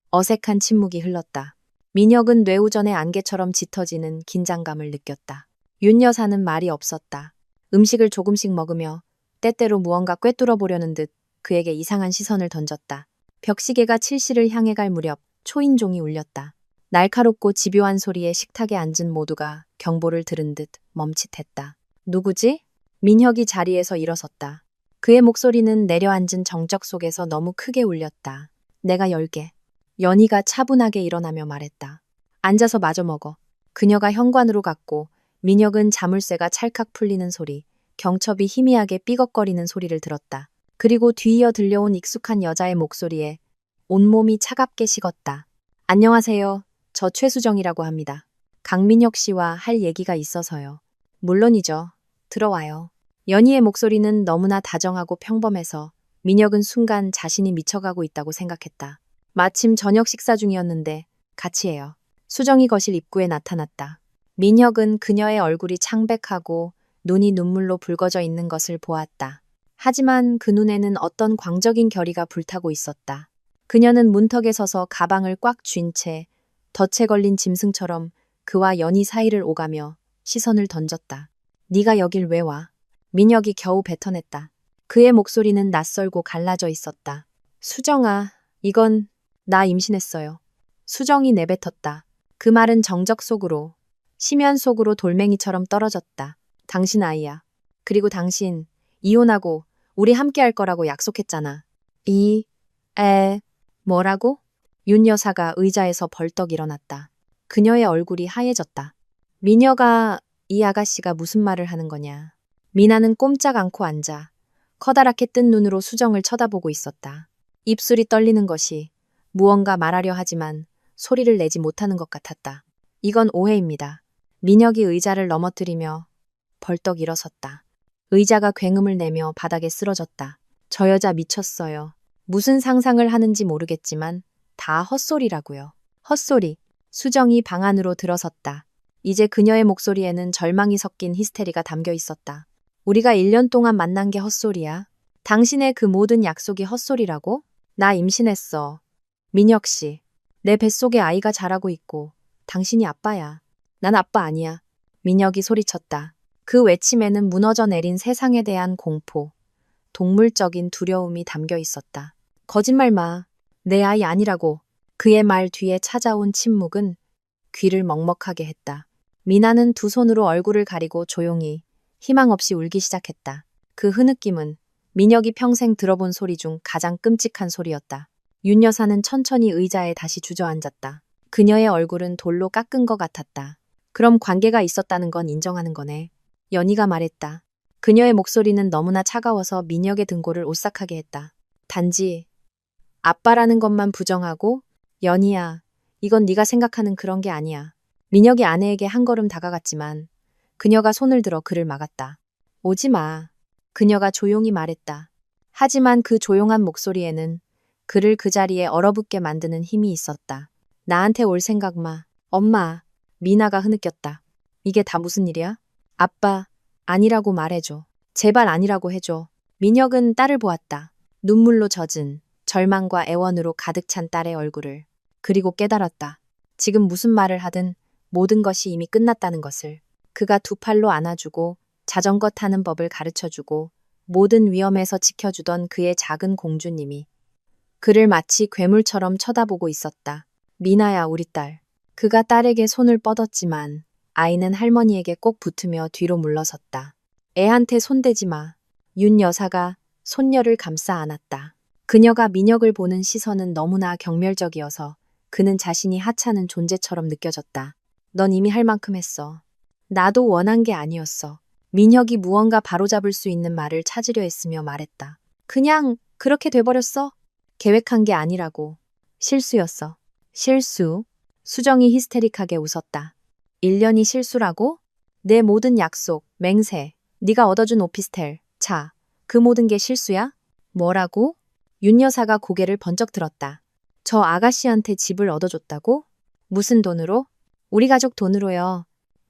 어색한 침묵이 흘렀다. 민혁은 뇌우전의 안개처럼 짙어지는 긴장감을 느꼈다. 윤 여사는 말이 없었다. 음식을 조금씩 먹으며 때때로 무언가 꿰뚫어 보려는 듯 그에게 이상한 시선을 던졌다. 벽시계가 7시를 향해 갈 무렵 초인종이 울렸다. 날카롭고 집요한 소리에 식탁에 앉은 모두가 경보를 들은 듯 멈칫했다. 누구지? 민혁이 자리에서 일어섰다. 그의 목소리는 내려앉은 정적 속에서 너무 크게 울렸다. 내가 열게. 연희가 차분하게 일어나며 말했다. 앉아서 마저 먹어. 그녀가 현관으로 갔고 민혁은 자물쇠가 찰칵 풀리는 소리, 경첩이 희미하게 삐걱거리는 소리를 들었다. 그리고 뒤이어 들려온 익숙한 여자의 목소리에 온몸이 차갑게 식었다. 안녕하세요. 저 최수정이라고 합니다. 강민혁 씨와 할 얘기가 있어서요. 물론이죠. 들어와요. 연희의 목소리는 너무나 다정하고 평범해서 민혁은 순간 자신이 미쳐가고 있다고 생각했다. 마침 저녁 식사 중이었는데 같이 해요. 수정이 거실 입구에 나타났다. 민혁은 그녀의 얼굴이 창백하고 눈이 눈물로 붉어져 있는 것을 보았다. 하지만 그 눈에는 어떤 광적인 결의가 불타고 있었다. 그녀는 문턱에 서서 가방을 꽉 쥔 채 덫에 걸린 짐승처럼 그와 연희 사이를 오가며 시선을 던졌다. 네가 여길 왜 와? 민혁이 겨우 뱉어냈다. 그의 목소리는 낯설고 갈라져 있었다. 수정아, 이건 나 임신했어요. 수정이 내뱉었다. 그 말은 정적 속으로, 심연 속으로 돌멩이처럼 떨어졌다. 당신 아이야. 그리고 당신, 이혼하고 우리 함께 할 거라고 약속했잖아. 뭐라고? 윤 여사가 의자에서 벌떡 일어났다. 그녀의 얼굴이 하얘졌다. 미녀가, 이 아가씨가 무슨 말을 하는 거냐. 미나는 꼼짝 않고 앉아 커다랗게 뜬 눈으로 수정을 쳐다보고 있었다. 입술이 떨리는 것이 무언가 말하려 하지만 소리를 내지 못하는 것 같았다. 이건 오해입니다. 민혁이 의자를 넘어뜨리며 벌떡 일어섰다. 의자가 굉음을 내며 바닥에 쓰러졌다. 저 여자 미쳤어요. 무슨 상상을 하는지 모르겠지만 다 헛소리라고요. 헛소리. 수정이 방 안으로 들어섰다. 이제 그녀의 목소리에는 절망이 섞인 히스테리가 담겨 있었다. 우리가 1년 동안 만난 게 헛소리야. 당신의 그 모든 약속이 헛소리라고? 나 임신했어. 민혁 씨. 내 뱃속에 아이가 자라고 있고 당신이 아빠야. 난 아빠 아니야. 민혁이 소리쳤다. 그 외침에는 무너져 내린 세상에 대한 공포, 동물적인 두려움이 담겨 있었다. 거짓말 마. 내 아이 아니라고. 그의 말 뒤에 찾아온 침묵은 귀를 먹먹하게 했다. 미나는 두 손으로 얼굴을 가리고 조용히 희망 없이 울기 시작했다. 그 흐느낌은 민혁이 평생 들어본 소리 중 가장 끔찍한 소리였다. 윤 여사는 천천히 의자에 다시 주저앉았다. 그녀의 얼굴은 돌로 깎은 것 같았다. 그럼 관계가 있었다는 건 인정하는 거네. 연희가 말했다. 그녀의 목소리는 너무나 차가워서 민혁의 등골을 오싹하게 했다. 단지 아빠라는 것만 부정하고 연희야, 이건 네가 생각하는 그런 게 아니야. 민혁이 아내에게 한 걸음 다가갔지만 그녀가 손을 들어 그를 막았다. 오지 마. 그녀가 조용히 말했다. 하지만 그 조용한 목소리에는 그를 그 자리에 얼어붙게 만드는 힘이 있었다. 나한테 올 생각 마. 엄마. 미나가 흐느꼈다. 이게 다 무슨 일이야? 아빠, 아니라고 말해줘. 제발 아니라고 해줘. 민혁은 딸을 보았다. 눈물로 젖은 절망과 애원으로 가득 찬 딸의 얼굴을. 그리고 깨달았다. 지금 무슨 말을 하든 모든 것이 이미 끝났다는 것을. 그가 두 팔로 안아주고 자전거 타는 법을 가르쳐주고 모든 위험에서 지켜주던 그의 작은 공주님이 그를 마치 괴물처럼 쳐다보고 있었다. 미나야, 우리 딸. 그가 딸에게 손을 뻗었지만 아이는 할머니에게 꼭 붙으며 뒤로 물러섰다. 애한테 손대지 마. 윤 여사가 손녀를 감싸 안았다. 그녀가 민혁을 보는 시선은 너무나 경멸적이어서 그는 자신이 하찮은 존재처럼 느껴졌다. 넌 이미 할 만큼 했어. 나도 원한 게 아니었어. 민혁이 무언가 바로잡을 수 있는 말을 찾으려 했으며 말했다. 그냥 그렇게 돼버렸어? 계획한 게 아니라고. 실수였어. 실수? 수정이 히스테릭하게 웃었다. 1년이 실수라고? 내 모든 약속, 맹세, 네가 얻어준 오피스텔, 차, 그 모든 게 실수야? 뭐라고? 윤 여사가 고개를 번쩍 들었다. 저 아가씨한테 집을 얻어줬다고? 무슨 돈으로? 우리 가족 돈으로요.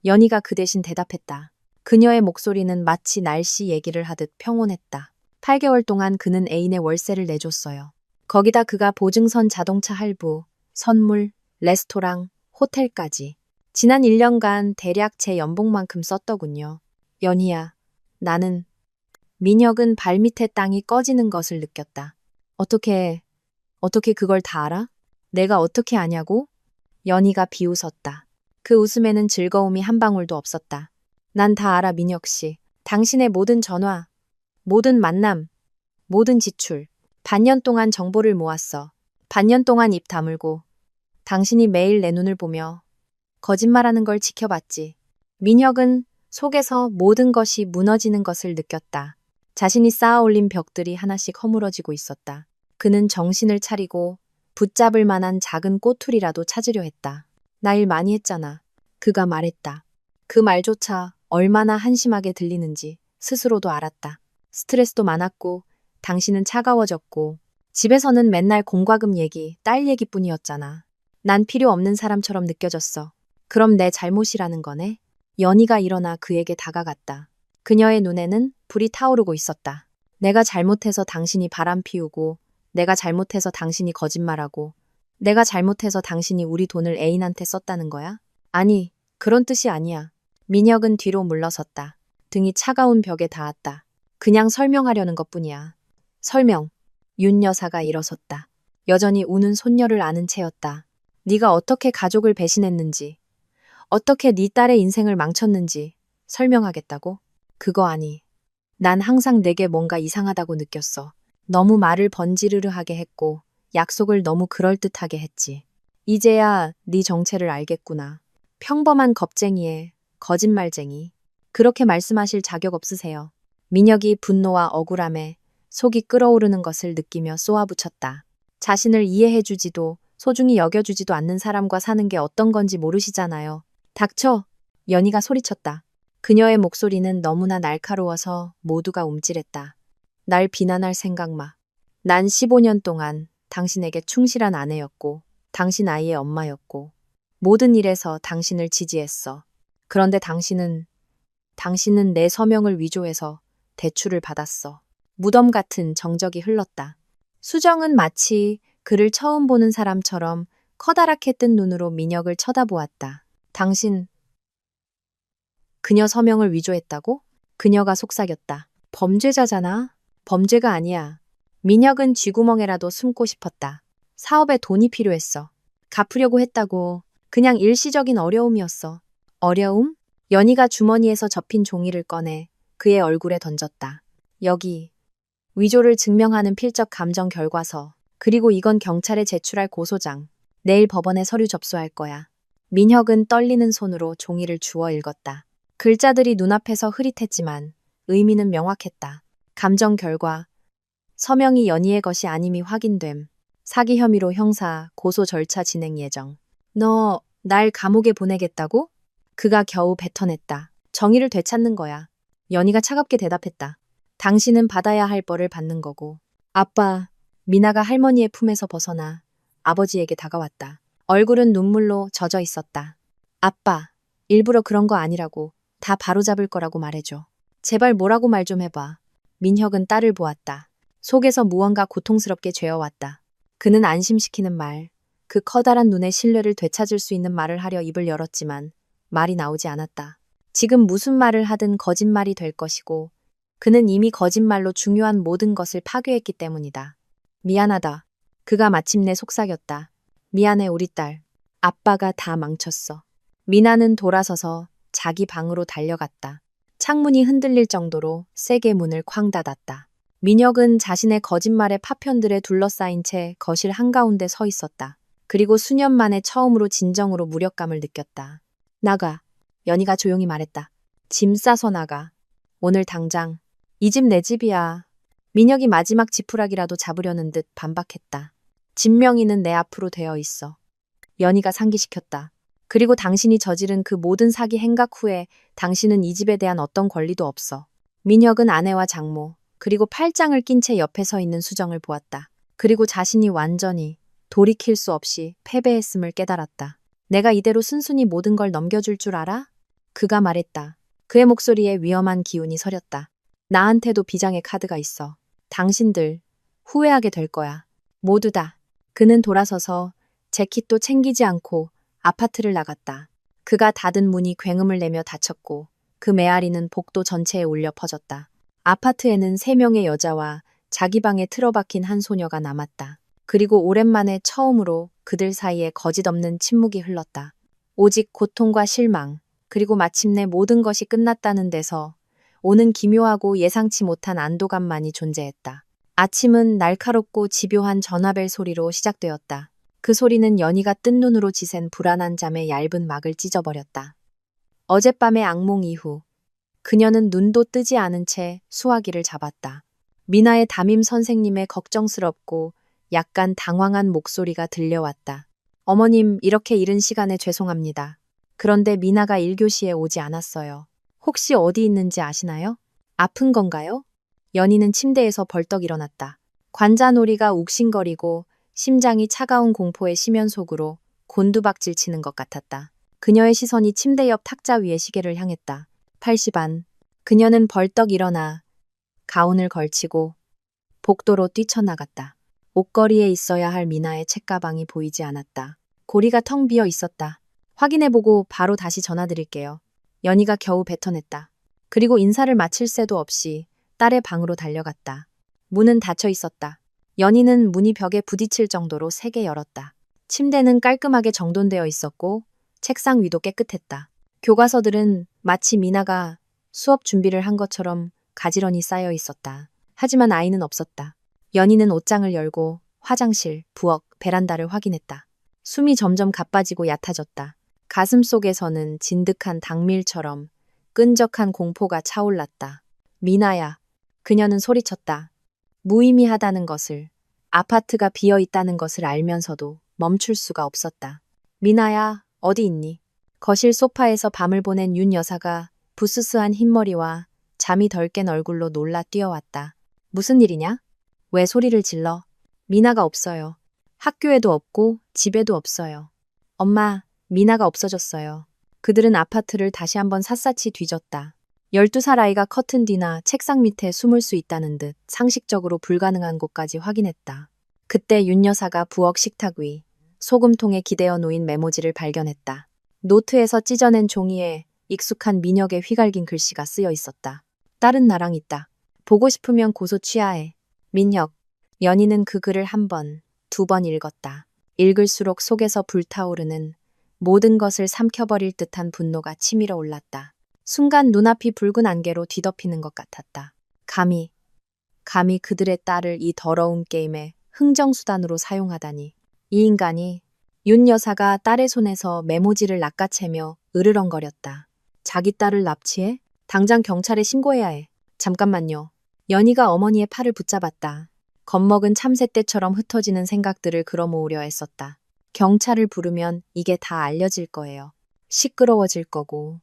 연희가 그 대신 대답했다. 그녀의 목소리는 마치 날씨 얘기를 하듯 평온했다. 8개월 동안 그는 애인의 월세를 내줬어요. 거기다 그가 보증선 자동차 할부, 선물, 레스토랑, 호텔까지. 지난 1년간 대략 제 연봉만큼 썼더군요. 연희야, 나는. 민혁은 발밑에 땅이 꺼지는 것을 느꼈다. 어떻게 그걸 다 알아? 내가 어떻게 아냐고? 연희가 비웃었다. 그 웃음에는 즐거움이 한 방울도 없었다. 난 다 알아, 민혁 씨. 당신의 모든 전화, 모든 만남, 모든 지출. 반년 동안 정보를 모았어. 반년 동안 입 다물고 당신이 매일 내 눈을 보며 거짓말하는 걸 지켜봤지. 민혁은 속에서 모든 것이 무너지는 것을 느꼈다. 자신이 쌓아올린 벽들이 하나씩 허물어지고 있었다. 그는 정신을 차리고 붙잡을 만한 작은 꼬투리라도 찾으려 했다. 나 일 많이 했잖아. 그가 말했다. 그 말조차 얼마나 한심하게 들리는지 스스로도 알았다. 스트레스도 많았고 당신은 차가워졌고 집에서는 맨날 공과금 얘기, 딸 얘기뿐이었잖아. 난 필요 없는 사람처럼 느껴졌어. 그럼 내 잘못이라는 거네? 연희가 일어나 그에게 다가갔다. 그녀의 눈에는 불이 타오르고 있었다. 내가 잘못해서 당신이 바람 피우고 내가 잘못해서 당신이 거짓말하고 내가 잘못해서 당신이 우리 돈을 애인한테 썼다는 거야? 아니, 그런 뜻이 아니야. 민혁은 뒤로 물러섰다. 등이 차가운 벽에 닿았다. 그냥 설명하려는 것뿐이야. 설명. 윤 여사가 일어섰다. 여전히 우는 손녀를 안은 채였다. 네가 어떻게 가족을 배신했는지, 어떻게 네 딸의 인생을 망쳤는지 설명하겠다고? 그거 아니. 난 항상 내게 뭔가 이상하다고 느꼈어. 너무 말을 번지르르하게 했고 약속을 너무 그럴듯하게 했지. 이제야 네 정체를 알겠구나. 평범한 겁쟁이에 거짓말쟁이. 그렇게 말씀하실 자격 없으세요. 민혁이 분노와 억울함에 속이 끓어오르는 것을 느끼며 쏘아붙였다. 자신을 이해해주지도 소중히 여겨주지도 않는 사람과 사는 게 어떤 건지 모르시잖아요. 닥쳐! 연희가 소리쳤다. 그녀의 목소리는 너무나 날카로워서 모두가 움찔했다. 날 비난할 생각 마. 난 15년 동안 당신에게 충실한 아내였고, 당신 아이의 엄마였고, 모든 일에서 당신을 지지했어. 그런데 당신은 내 서명을 위조해서 대출을 받았어. 무덤 같은 정적이 흘렀다. 수정은 마치 그를 처음 보는 사람처럼 커다랗게 뜬 눈으로 민혁을 쳐다보았다. 당신, 그녀 서명을 위조했다고? 그녀가 속삭였다. 범죄자잖아. 범죄가 아니야. 민혁은 쥐구멍에라도 숨고 싶었다. 사업에 돈이 필요했어. 갚으려고 했다고. 그냥 일시적인 어려움이었어. 어려움? 연희가 주머니에서 접힌 종이를 꺼내 그의 얼굴에 던졌다. 여기. 위조를 증명하는 필적 감정 결과서. 그리고 이건 경찰에 제출할 고소장. 내일 법원에 서류 접수할 거야. 민혁은 떨리는 손으로 종이를 주워 읽었다. 글자들이 눈앞에서 흐릿했지만 의미는 명확했다. 감정 결과. 서명이 연희의 것이 아님이 확인됨. 사기 혐의로 형사 고소 절차 진행 예정. 너 날 감옥에 보내겠다고? 그가 겨우 뱉어냈다. 정의를 되찾는 거야. 연희가 차갑게 대답했다. 당신은 받아야 할 벌을 받는 거고. 아빠, 미나가 할머니의 품에서 벗어나 아버지에게 다가왔다. 얼굴은 눈물로 젖어 있었다. 아빠, 일부러 그런 거 아니라고. 다 바로잡을 거라고 말해줘. 제발 뭐라고 말 좀 해봐. 민혁은 딸을 보았다. 속에서 무언가 고통스럽게 죄어왔다. 그는 안심시키는 말, 그 커다란 눈의 신뢰를 되찾을 수 있는 말을 하려 입을 열었지만 말이 나오지 않았다. 지금 무슨 말을 하든 거짓말이 될 것이고 그는 이미 거짓말로 중요한 모든 것을 파괴했기 때문이다. 미안하다. 그가 마침내 속삭였다. 미안해 우리 딸. 아빠가 다 망쳤어. 미나는 돌아서서 자기 방으로 달려갔다. 창문이 흔들릴 정도로 세게 문을 쾅 닫았다. 민혁은 자신의 거짓말의 파편들에 둘러싸인 채 거실 한가운데 서 있었다. 그리고 수년 만에 처음으로 진정으로 무력감을 느꼈다. 나가. 연희가 조용히 말했다. 짐 싸서 나가. 오늘 당장. 이 집 내 집이야. 민혁이 마지막 지푸라기라도 잡으려는 듯 반박했다. 진명이는 내 앞으로 되어 있어. 연희가 상기시켰다. 그리고 당신이 저지른 그 모든 사기 행각 후에 당신은 이 집에 대한 어떤 권리도 없어. 민혁은 아내와 장모, 그리고 팔짱을 낀 채 옆에 서 있는 수정을 보았다. 그리고 자신이 완전히 돌이킬 수 없이 패배했음을 깨달았다. 내가 이대로 순순히 모든 걸 넘겨줄 줄 알아? 그가 말했다. 그의 목소리에 위험한 기운이 서렸다. 나한테도 비장의 카드가 있어. 당신들 후회하게 될 거야. 모두 다. 그는 돌아서서 재킷도 챙기지 않고 아파트를 나갔다. 그가 닫은 문이 굉음을 내며 닫혔고 그 메아리는 복도 전체에 울려 퍼졌다. 아파트에는 3명의 여자와 자기 방에 틀어박힌 한 소녀가 남았다. 그리고 오랜만에 처음으로 그들 사이에 거짓없는 침묵이 흘렀다. 오직 고통과 실망, 그리고 마침내 모든 것이 끝났다는 데서 오는 기묘하고 예상치 못한 안도감만이 존재했다. 아침은 날카롭고 집요한 전화벨 소리로 시작되었다. 그 소리는 연희가 뜬 눈으로 지샌 불안한 잠의 얇은 막을 찢어버렸다. 어젯밤의 악몽 이후 그녀는 눈도 뜨지 않은 채 수화기를 잡았다. 미나의 담임 선생님의 걱정스럽고 약간 당황한 목소리가 들려왔다. 어머님, 이렇게 이른 시간에 죄송합니다. 그런데 미나가 1교시에 오지 않았어요. 혹시 어디 있는지 아시나요? 아픈 건가요? 연희는 침대에서 벌떡 일어났다. 관자놀이가 욱신거리고 심장이 차가운 공포의 심연 속으로 곤두박질 치는 것 같았다. 그녀의 시선이 침대 옆 탁자 위의 시계를 향했다. 8시 반. 그녀는 벌떡 일어나 가운을 걸치고 복도로 뛰쳐나갔다. 옷걸이에 있어야 할 미나의 책가방이 보이지 않았다. 고리가 텅 비어 있었다. 확인해보고 바로 다시 전화드릴게요. 연희가 겨우 뱉어냈다. 그리고 인사를 마칠 새도 없이 딸의 방으로 달려갔다. 문은 닫혀 있었다. 연희는 문이 벽에 부딪힐 정도로 세게 열었다. 침대는 깔끔하게 정돈되어 있었고 책상 위도 깨끗했다. 교과서들은 마치 미나가 수업 준비를 한 것처럼 가지런히 쌓여 있었다. 하지만 아이는 없었다. 연희는 옷장을 열고 화장실, 부엌, 베란다를 확인했다. 숨이 점점 가빠지고 얕아졌다. 가슴 속에서는 진득한 닭밀처럼 끈적한 공포가 차올랐다. 미나야. 그녀는 소리쳤다. 무의미하다는 것을, 아파트가 비어 있다는 것을 알면서도 멈출 수가 없었다. 미나야, 어디 있니? 거실 소파에서 밤을 보낸 윤 여사가 부스스한 흰머리와 잠이 덜 깬 얼굴로 놀라 뛰어왔다. 무슨 일이냐? 왜 소리를 질러? 미나가 없어요. 학교에도 없고 집에도 없어요. 엄마, 미나가 없어졌어요. 그들은 아파트를 다시 한번 샅샅이 뒤졌다. 12살 아이가 커튼 뒤나 책상 밑에 숨을 수 있다는 듯 상식적으로 불가능한 곳까지 확인했다. 그때 윤 여사가 부엌 식탁 위 소금통에 기대어 놓인 메모지를 발견했다. 노트에서 찢어낸 종이에 익숙한 민혁의 휘갈긴 글씨가 쓰여 있었다. 딸은 나랑 있다. 보고 싶으면 고소 취하해. 민혁. 연희는 그 글을 한 번, 두 번 읽었다. 읽을수록 속에서 불타오르는 모든 것을 삼켜버릴 듯한 분노가 치밀어 올랐다. 순간 눈앞이 붉은 안개로 뒤덮이는 것 같았다. 감히 그들의 딸을 이 더러운 게임의 흥정수단으로 사용하다니. 이 인간이. 윤 여사가 딸의 손에서 메모지를 낚아채며 으르렁거렸다. 자기 딸을 납치해? 당장 경찰에 신고해야 해. 잠깐만요. 연희가 어머니의 팔을 붙잡았다. 겁먹은 참새떼처럼 흩어지는 생각들을 끌어모으려 애썼다. 경찰을 부르면 이게 다 알려질 거예요. 시끄러워질 거고.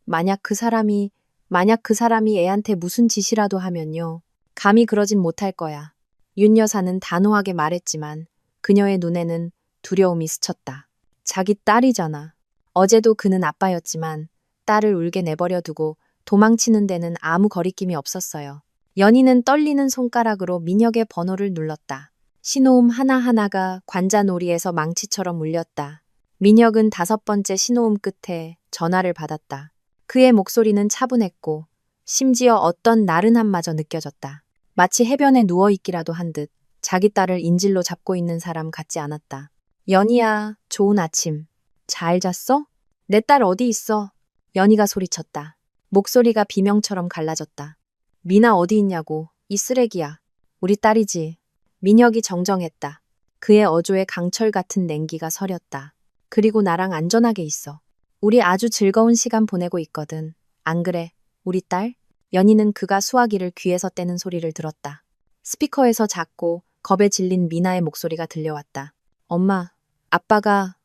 만약 그 사람이 애한테 무슨 짓이라도 하면요. 감히 그러진 못할 거야. 윤 여사는 단호하게 말했지만 그녀의 눈에는 두려움이 스쳤다. 자기 딸이잖아. 어제도 그는 아빠였지만 딸을 울게 내버려 두고 도망치는 데는 아무 거리낌이 없었어요. 연희는 떨리는 손가락으로 민혁의 번호를 눌렀다. 신호음 하나하나가 관자놀이에서 망치처럼 울렸다. 민혁은 5번째 신호음 끝에 전화를 받았다. 그의 목소리는 차분했고 심지어 어떤 나른함마저 느껴졌다. 마치 해변에 누워있기라도 한 듯 자기 딸을 인질로 잡고 있는 사람 같지 않았다. 연희야, 좋은 아침. 잘 잤어? 내 딸 어디 있어? 연희가 소리쳤다. 목소리가 비명처럼 갈라졌다. 미나 어디 있냐고. 이 쓰레기야. 우리 딸이지. 민혁이 정정했다. 그의 어조에 강철 같은 냉기가 서렸다. 그리고 나랑 안전하게 있어. 우리 아주 즐거운 시간 보내고 있거든. 안 그래? 우리 딸? 연희는 그가 수화기를 귀에서 떼는 소리를 들었다. 스피커에서 작고 겁에 질린 미나의 목소리가 들려왔다.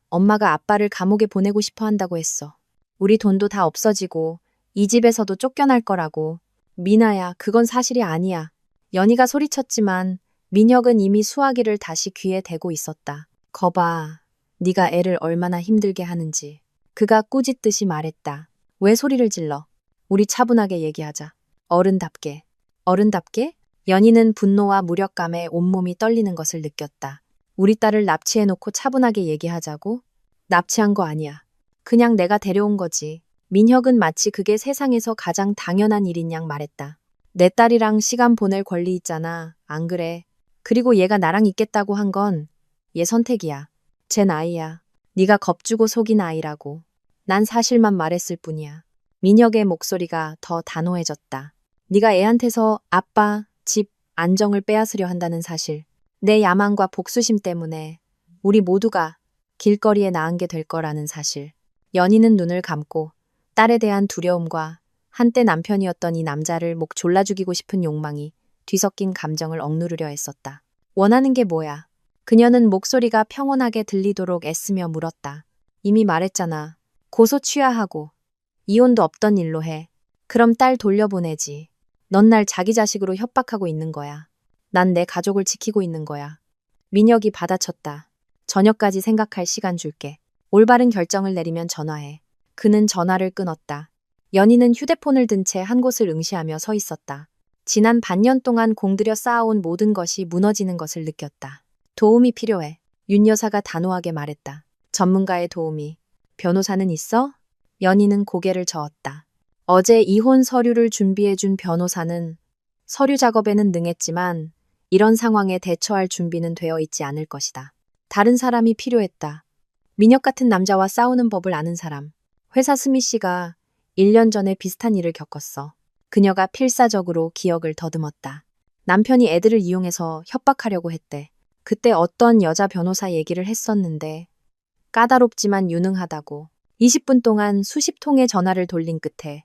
엄마가 아빠를 감옥에 보내고 싶어 한다고 했어. 우리 돈도 다 없어지고 이 집에서도 쫓겨날 거라고. 미나야, 그건 사실이 아니야. 연희가 소리쳤지만 민혁은 이미 수화기를 다시 귀에 대고 있었다. 거봐, 네가 애를 얼마나 힘들게 하는지. 그가 꾸짖듯이 말했다. 왜 소리를 질러? 우리 차분하게 얘기하자. 어른답게. 어른답게? 연희는 분노와 무력감에 온몸이 떨리는 것을 느꼈다. 우리 딸을 납치해놓고 차분하게 얘기하자고? 납치한 거 아니야. 그냥 내가 데려온 거지. 민혁은 마치 그게 세상에서 가장 당연한 일인 양 말했다. 내 딸이랑 시간 보낼 권리 있잖아. 안 그래? 그리고 얘가 나랑 있겠다고 한 건 얘 선택이야. 쟨 아이야. 네가 겁주고 속인 아이라고. 난 사실만 말했을 뿐이야. 민혁의 목소리가 더 단호해졌다. 네가 애한테서 아빠, 집, 안정을 빼앗으려 한다는 사실. 내 야망과 복수심 때문에 우리 모두가 길거리에 나앉게 될 거라는 사실. 연희는 눈을 감고 딸에 대한 두려움과 한때 남편이었던 이 남자를 목 졸라 죽이고 싶은 욕망이 뒤섞인 감정을 억누르려 했었다. 원하는 게 뭐야? 그녀는 목소리가 평온하게 들리도록 애쓰며 물었다. 이미 말했잖아. 고소 취하하고 이혼도 없던 일로 해. 그럼 딸 돌려보내지. 넌 날 자기 자식으로 협박하고 있는 거야. 난 내 가족을 지키고 있는 거야. 민혁이 받아쳤다. 저녁까지 생각할 시간 줄게. 올바른 결정을 내리면 전화해. 그는 전화를 끊었다. 연희는 휴대폰을 든 채 한 곳을 응시하며 서 있었다. 지난 반년 동안 공들여 쌓아온 모든 것이 무너지는 것을 느꼈다. 도움이 필요해. 윤 여사가 단호하게 말했다. 전문가의 도움이. 변호사는 있어? 연희는 고개를 저었다. 어제 이혼 서류를 준비해준 변호사는 서류 작업에는 능했지만 이런 상황에 대처할 준비는 되어 있지 않을 것이다. 다른 사람이 필요했다. 민혁 같은 남자와 싸우는 법을 아는 사람. 회사 스미 씨가 1년 전에 비슷한 일을 겪었어. 그녀가 필사적으로 기억을 더듬었다. 남편이 애들을 이용해서 협박하려고 했대. 그때 어떤 여자 변호사 얘기를 했었는데 까다롭지만 유능하다고. 20분 동안 수십 통의 전화를 돌린 끝에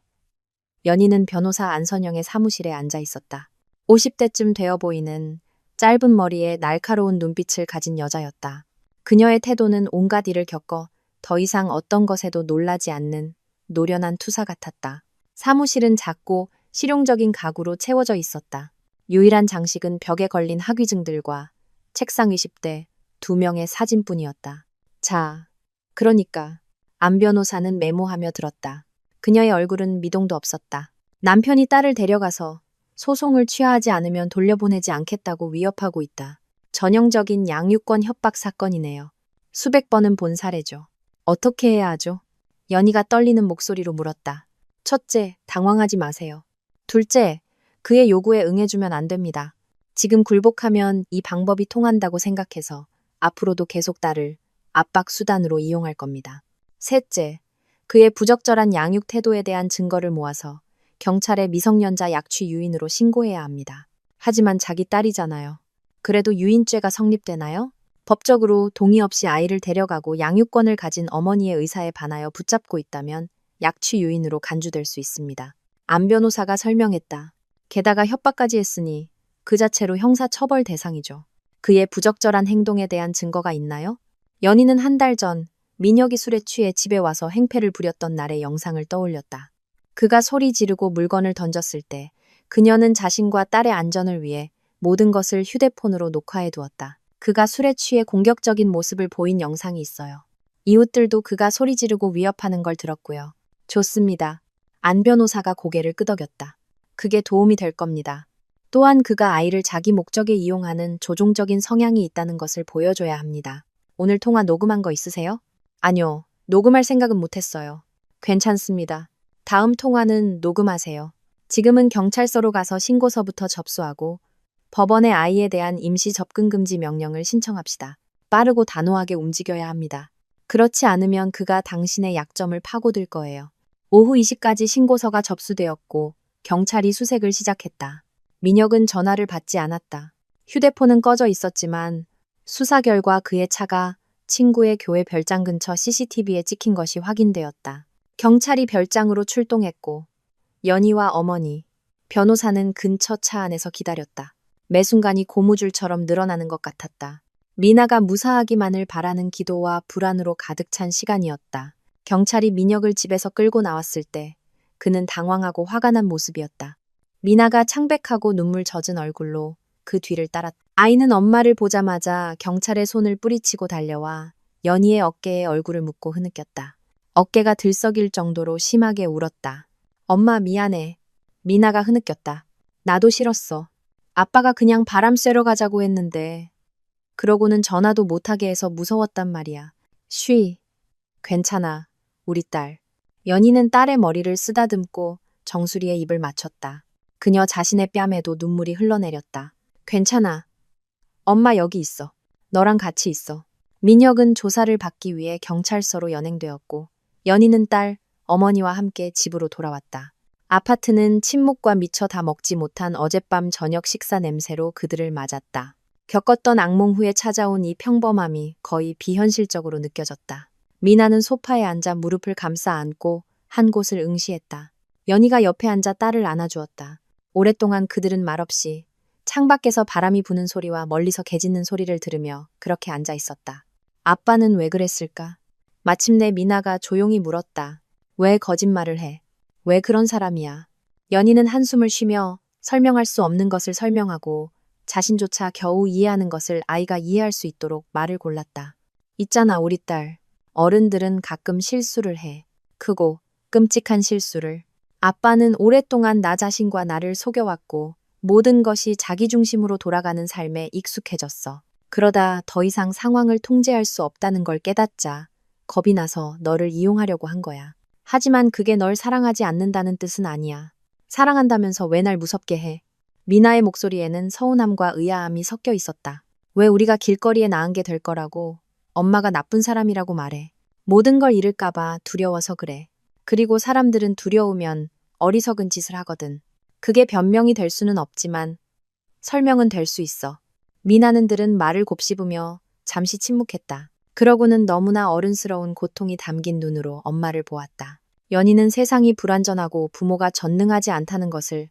연희는 변호사 안선영의 사무실에 앉아 있었다. 50대쯤 되어 보이는 짧은 머리에 날카로운 눈빛을 가진 여자였다. 그녀의 태도는 온갖 일을 겪어 더 이상 어떤 것에도 놀라지 않는 노련한 투사 같았다. 사무실은 작고 실용적인 가구로 채워져 있었다. 유일한 장식은 벽에 걸린 학위증들과 책상 위십대 2명의 사진뿐이었다. 자, 그러니까 안 변호사는 메모하며 들었다. 그녀의 얼굴은 미동도 없었다. 남편이 딸을 데려가서 소송을 취하하지 않으면 돌려보내지 않겠다고 위협하고 있다. 전형적인 양육권 협박 사건이네요. 수백 번은 본 사례죠. 어떻게 해야 하죠? 연희가 떨리는 목소리로 물었다. 첫째, 당황하지 마세요. 둘째, 그의 요구에 응해주면 안 됩니다. 지금 굴복하면 이 방법이 통한다고 생각해서 앞으로도 계속 딸을 압박 수단으로 이용할 겁니다. 셋째, 그의 부적절한 양육 태도에 대한 증거를 모아서 경찰에 미성년자 약취 유인으로 신고해야 합니다. 하지만 자기 딸이잖아요. 그래도 유인죄가 성립되나요? 법적으로 동의 없이 아이를 데려가고 양육권을 가진 어머니의 의사에 반하여 붙잡고 있다면 약취 유인으로 간주될 수 있습니다. 안 변호사가 설명했다. 게다가 협박까지 했으니 그 자체로 형사처벌 대상이죠. 그의 부적절한 행동에 대한 증거가 있나요? 연희는 한 달 전 민혁이 술에 취해 집에 와서 행패를 부렸던 날의 영상을 떠올렸다. 그가 소리 지르고 물건을 던졌을 때 그녀는 자신과 딸의 안전을 위해 모든 것을 휴대폰으로 녹화해 두었다. 그가 술에 취해 공격적인 모습을 보인 영상이 있어요. 이웃들도 그가 소리 지르고 위협하는 걸 들었고요. 좋습니다. 안 변호사가 고개를 끄덕였다. 그게 도움이 될 겁니다. 또한 그가 아이를 자기 목적에 이용하는 조종적인 성향이 있다는 것을 보여줘야 합니다. 오늘 통화 녹음한 거 있으세요? 아니요. 녹음할 생각은 못했어요. 괜찮습니다. 다음 통화는 녹음하세요. 지금은 경찰서로 가서 신고서부터 접수하고 법원에 아이에 대한 임시 접근 금지 명령을 신청합시다. 빠르고 단호하게 움직여야 합니다. 그렇지 않으면 그가 당신의 약점을 파고들 거예요. 오후 2시까지 신고서가 접수되었고 경찰이 수색을 시작했다. 민혁은 전화를 받지 않았다. 휴대폰은 꺼져 있었지만 수사 결과 그의 차가 친구의 교회 별장 근처 CCTV에 찍힌 것이 확인되었다. 경찰이 별장으로 출동했고 연희와 어머니, 변호사는 근처 차 안에서 기다렸다. 매 순간이 고무줄처럼 늘어나는 것 같았다. 미나가 무사하기만을 바라는 기도와 불안으로 가득 찬 시간이었다. 경찰이 민혁을 집에서 끌고 나왔을 때 그는 당황하고 화가 난 모습이었다. 미나가 창백하고 눈물 젖은 얼굴로 그 뒤를 따랐다. 아이는 엄마를 보자마자 경찰의 손을 뿌리치고 달려와 연희의 어깨에 얼굴을 묻고 흐느꼈다. 어깨가 들썩일 정도로 심하게 울었다. 엄마 미안해. 미나가 흐느꼈다. 나도 싫었어. 아빠가 그냥 바람 쐬러 가자고 했는데 그러고는 전화도 못하게 해서 무서웠단 말이야. 쉬. 괜찮아. 우리 딸. 연희는 딸의 머리를 쓰다듬고 정수리에 입을 맞췄다. 그녀 자신의 뺨에도 눈물이 흘러내렸다. 괜찮아. 엄마 여기 있어. 너랑 같이 있어. 민혁은 조사를 받기 위해 경찰서로 연행되었고 연희는 딸, 어머니와 함께 집으로 돌아왔다. 아파트는 침묵과 미처 다 먹지 못한 어젯밤 저녁 식사 냄새로 그들을 맞았다. 겪었던 악몽 후에 찾아온 이 평범함이 거의 비현실적으로 느껴졌다. 미나는 소파에 앉아 무릎을 감싸 안고 한 곳을 응시했다. 연희가 옆에 앉아 딸을 안아주었다. 오랫동안 그들은 말없이 창밖에서 바람이 부는 소리와 멀리서 개 짖는 소리를 들으며 그렇게 앉아 있었다. 아빠는 왜 그랬을까? 마침내 미나가 조용히 물었다. 왜 거짓말을 해? 왜 그런 사람이야? 연희는 한숨을 쉬며 설명할 수 없는 것을 설명하고 자신조차 겨우 이해하는 것을 아이가 이해할 수 있도록 말을 골랐다. 있잖아 우리 딸. 어른들은 가끔 실수를 해. 크고 끔찍한 실수를. 아빠는 오랫동안 나 자신과 나를 속여왔고 모든 것이 자기 중심으로 돌아가는 삶에 익숙해졌어. 그러다 더 이상 상황을 통제할 수 없다는 걸 깨닫자 겁이 나서 너를 이용하려고 한 거야. 하지만 그게 널 사랑하지 않는다는 뜻은 아니야. 사랑한다면서 왜 날 무섭게 해? 미나의 목소리에는 서운함과 의아함이 섞여 있었다. 왜 우리가 길거리에 나은 게 될 거라고, 엄마가 나쁜 사람이라고 말해. 모든 걸 잃을까봐 두려워서 그래. 그리고 사람들은 두려우면 어리석은 짓을 하거든. 그게 변명이 될 수는 없지만 설명은 될 수 있어. 미나는들은 말을 곱씹으며 잠시 침묵했다. 그러고는 너무나 어른스러운 고통이 담긴 눈으로 엄마를 보았다. 연희는 세상이 불완전하고 부모가 전능하지 않다는 것을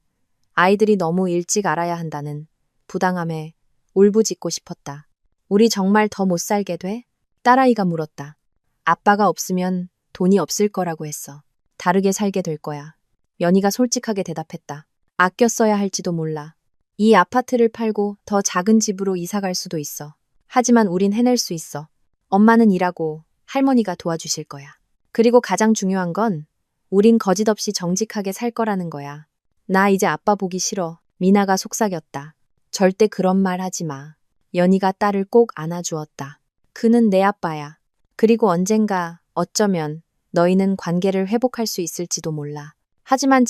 아이들이 너무 일찍 알아야 한다는 부당함에 울부짖고 싶었다. 우리 정말 더 못 살게 돼? 딸아이가 물었다. 아빠가 없으면 돈이 없을 거라고 했어. 다르게 살게 될 거야. 연희가 솔직하게 대답했다. 아껴 써야 할지도 몰라. 이 아파트를 팔고 더 작은 집으로 이사 갈 수도 있어. 하지만 우린 해낼 수 있어. 엄마는 일하고 할머니가 도와주실 거야. 그리고 가장 중요한 건 우린 거짓없이 정직하게 살 거라는 거야. 나 이제 아빠 보기 싫어. 미나가 속삭였다. 절대 그런 말 하지 마. 연희가 딸을 꼭 안아주었다. 그는 내 아빠야. 그리고 언젠가 어쩌면 너희는 관계를 회복할 수 있을지도 몰라. 하지만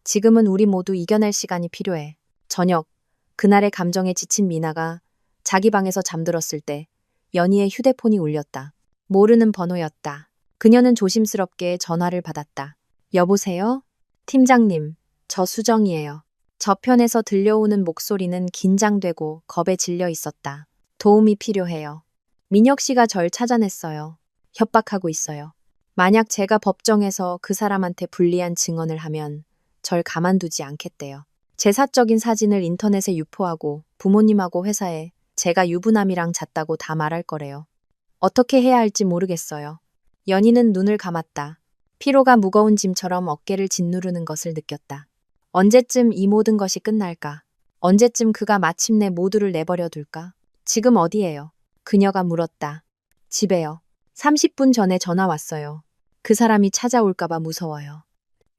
지금은 우리 모두 이겨낼 시간이 필요해. 저녁, 그날의 감정에 지친 미나가 자기 방에서 잠들었을 때 연희의 휴대폰이 울렸다. 모르는 번호였다. 그녀는 조심스럽게 전화를 받았다. 여보세요? 팀장님, 저 수정이에요. 저편에서 들려오는 목소리는 긴장되고 겁에 질려 있었다. 도움이 필요해요. 민혁 씨가 절 찾아냈어요. 협박하고 있어요. 만약 제가 법정에서 그 사람한테 불리한 증언을 하면 절 가만두지 않겠대요. 제 사적인 사진을 인터넷에 유포하고 부모님하고 회사에 제가 유부남이랑 잤다고 다 말할 거래요. 어떻게 해야 할지 모르겠어요. 연희는 눈을 감았다. 피로가 무거운 짐처럼 어깨를 짓누르는 것을 느꼈다. 언제쯤 이 모든 것이 끝날까? 언제쯤 그가 마침내 모두를 내버려 둘까? 지금 어디예요? 그녀가 물었다. 집에요. 30분 전에 전화 왔어요. 그 사람이 찾아올까봐 무서워요.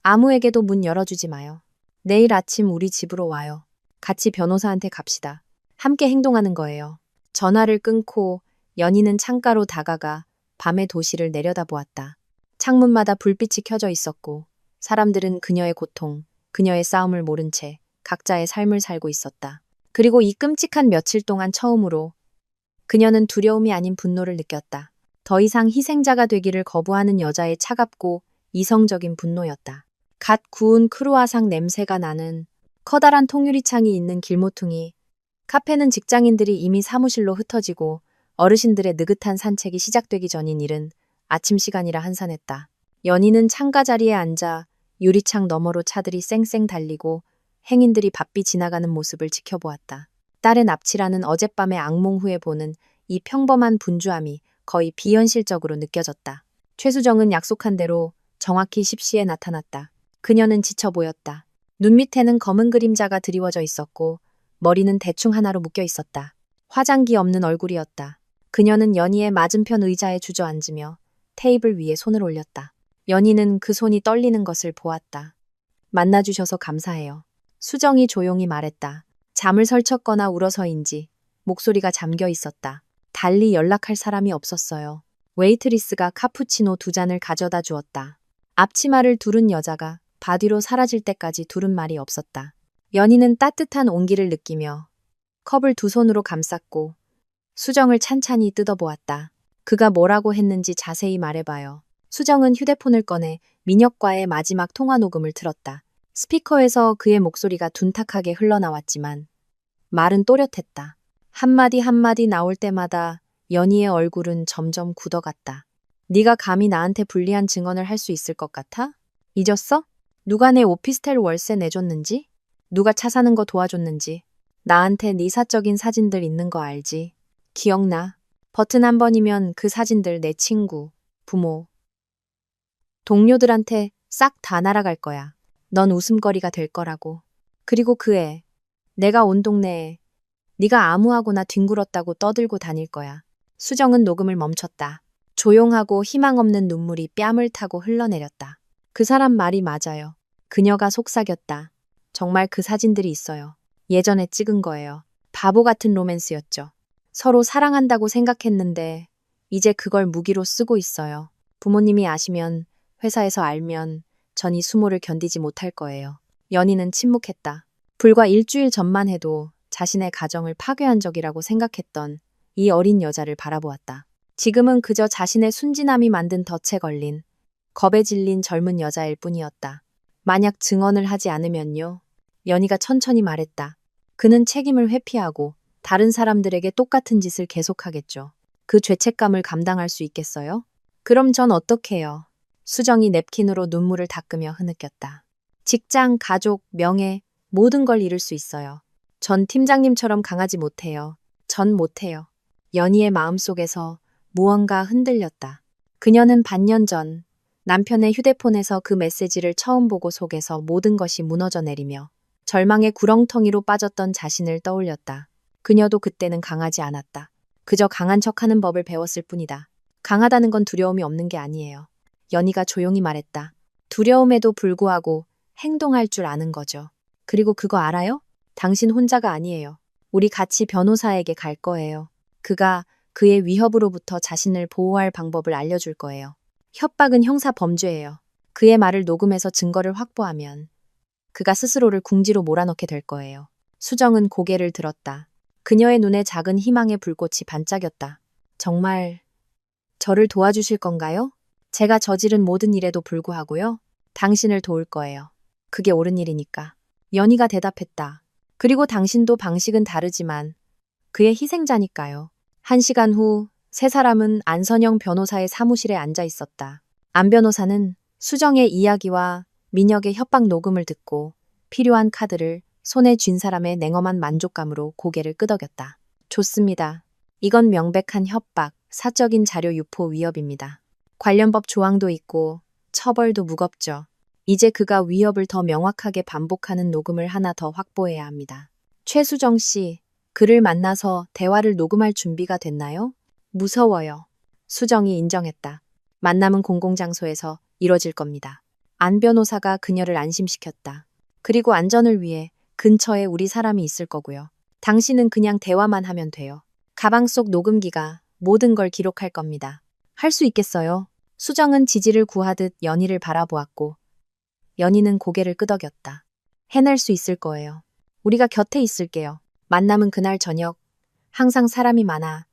아무에게도 문 열어주지 마요. 내일 아침 우리 집으로 와요. 같이 변호사한테 갑시다. 함께 행동하는 거예요. 전화를 끊고 연희는 창가로 다가가 밤의 도시를 내려다보았다. 창문마다 불빛이 켜져 있었고 사람들은 그녀의 고통, 그녀의 싸움을 모른 채 각자의 삶을 살고 있었다. 그리고 이 끔찍한 며칠 동안 처음으로 그녀는 두려움이 아닌 분노를 느꼈다. 더 이상 희생자가 되기를 거부하는 여자의 차갑고 이성적인 분노였다. 갓 구운 크루아상 냄새가 나는 커다란 통유리창이 있는 길모퉁이. 카페는 직장인들이 이미 사무실로 흩어지고 어르신들의 느긋한 산책이 시작되기 전인 이른 아침 시간이라 한산했다. 연희는 창가 자리에 앉아 유리창 너머로 차들이 쌩쌩 달리고 행인들이 바삐 지나가는 모습을 지켜보았다. 딸의 납치라는 어젯밤의 악몽 후에 보는 이 평범한 분주함이 거의 비현실적으로 느껴졌다. 최수정은 약속한 대로 정확히 10시에 나타났다. 그녀는 지쳐 보였다. 눈 밑에는 검은 그림자가 드리워져 있었고 머리는 대충 하나로 묶여 있었다. 화장기 없는 얼굴이었다. 그녀는 연희의 맞은편 의자에 주저앉으며 테이블 위에 손을 올렸다. 연희는 그 손이 떨리는 것을 보았다. 만나주셔서 감사해요. 수정이 조용히 말했다. 잠을 설쳤거나 울어서인지 목소리가 잠겨 있었다. 달리 연락할 사람이 없었어요. 웨이트리스가 카푸치노 2잔을 가져다 주었다. 앞치마를 두른 여자가 바디로 사라질 때까지 두른 말이 없었다. 연희는 따뜻한 온기를 느끼며 컵을 두 손으로 감쌌고 수정을 찬찬히 뜯어보았다. 그가 뭐라고 했는지 자세히 말해봐요. 수정은 휴대폰을 꺼내 민혁과의 마지막 통화 녹음을 들었다. 스피커에서 그의 목소리가 둔탁하게 흘러나왔지만 말은 또렷했다. 한마디 한마디 나올 때마다 연희의 얼굴은 점점 굳어갔다. 네가 감히 나한테 불리한 증언을 할 수 있을 것 같아? 잊었어? 누가 내 오피스텔 월세 내줬는지? 누가 차 사는 거 도와줬는지? 나한테 네 사적인 사진들 있는 거 알지? 기억나? 버튼 한 번이면 그 사진들 내 친구, 부모, 동료들한테 싹 다 날아갈 거야. 넌 웃음거리가 될 거라고. 그리고 그 애, 내가 온 동네에 네가 아무하고나 뒹굴었다고 떠들고 다닐 거야. 수정은 녹음을 멈췄다. 조용하고 희망 없는 눈물이 뺨을 타고 흘러내렸다. 그 사람 말이 맞아요. 그녀가 속삭였다. 정말 그 사진들이 있어요. 예전에 찍은 거예요. 바보 같은 로맨스였죠. 서로 사랑한다고 생각했는데 이제 그걸 무기로 쓰고 있어요. 부모님이 아시면, 회사에서 알면 전 이 수모를 견디지 못할 거예요. 연희는 침묵했다. 불과 일주일 전만 해도 자신의 가정을 파괴한 적이라고 생각했던 이 어린 여자를 바라보았다. 지금은 그저 자신의 순진함이 만든 덫에 걸린, 겁에 질린 젊은 여자일 뿐이었다. 만약 증언을 하지 않으면요. 연희가 천천히 말했다. 그는 책임을 회피하고 다른 사람들에게 똑같은 짓을 계속하겠죠. 그 죄책감을 감당할 수 있겠어요? 그럼 전 어떡해요? 수정이 냅킨으로 눈물을 닦으며 흐느꼈다. 직장, 가족, 명예, 모든 걸 잃을 수 있어요. 전 팀장님처럼 강하지 못해요. 전 못해요. 연희의 마음속에서 무언가 흔들렸다. 그녀는 반년 전 남편의 휴대폰에서 그 메시지를 처음 보고 속에서 모든 것이 무너져 내리며 절망의 구렁텅이로 빠졌던 자신을 떠올렸다. 그녀도 그때는 강하지 않았다. 그저 강한 척하는 법을 배웠을 뿐이다. 강하다는 건 두려움이 없는 게 아니에요. 연희가 조용히 말했다. 두려움에도 불구하고 행동할 줄 아는 거죠. 그리고 그거 알아요? 당신 혼자가 아니에요. 우리 같이 변호사에게 갈 거예요. 그가 그의 위협으로부터 자신을 보호할 방법을 알려줄 거예요. 협박은 형사 범죄예요. 그의 말을 녹음해서 증거를 확보하면 그가 스스로를 궁지로 몰아넣게 될 거예요. 수정은 고개를 들었다. 그녀의 눈에 작은 희망의 불꽃이 반짝였다. 정말 저를 도와주실 건가요? 제가 저지른 모든 일에도 불구하고요. 당신을 도울 거예요. 그게 옳은 일이니까. 연희가 대답했다. 그리고 당신도 방식은 다르지만 그의 희생자니까요. 1시간 후 세 사람은 안선영 변호사의 사무실에 앉아 있었다. 안 변호사는 수정의 이야기와 민혁의 협박 녹음을 듣고 필요한 카드를 손에 쥔 사람의 냉엄한 만족감으로 고개를 끄덕였다. 좋습니다. 이건 명백한 협박, 사적인 자료 유포 위협입니다. 관련법 조항도 있고 처벌도 무겁죠. 이제 그가 위협을 더 명확하게 반복하는 녹음을 하나 더 확보해야 합니다. 최수정 씨, 그를 만나서 대화를 녹음할 준비가 됐나요? 무서워요. 수정이 인정했다. 만남은 공공장소에서 이뤄질 겁니다. 안 변호사가 그녀를 안심시켰다. 그리고 안전을 위해 근처에 우리 사람이 있을 거고요. 당신은 그냥 대화만 하면 돼요. 가방 속 녹음기가 모든 걸 기록할 겁니다. 할 수 있겠어요? 수정은 지지를 구하듯 연희를 바라보았고 연희는 고개를 끄덕였다. 해낼 수 있을 거예요. 우리가 곁에 있을게요. 만남은 그날 저녁. 항상 사람이 많아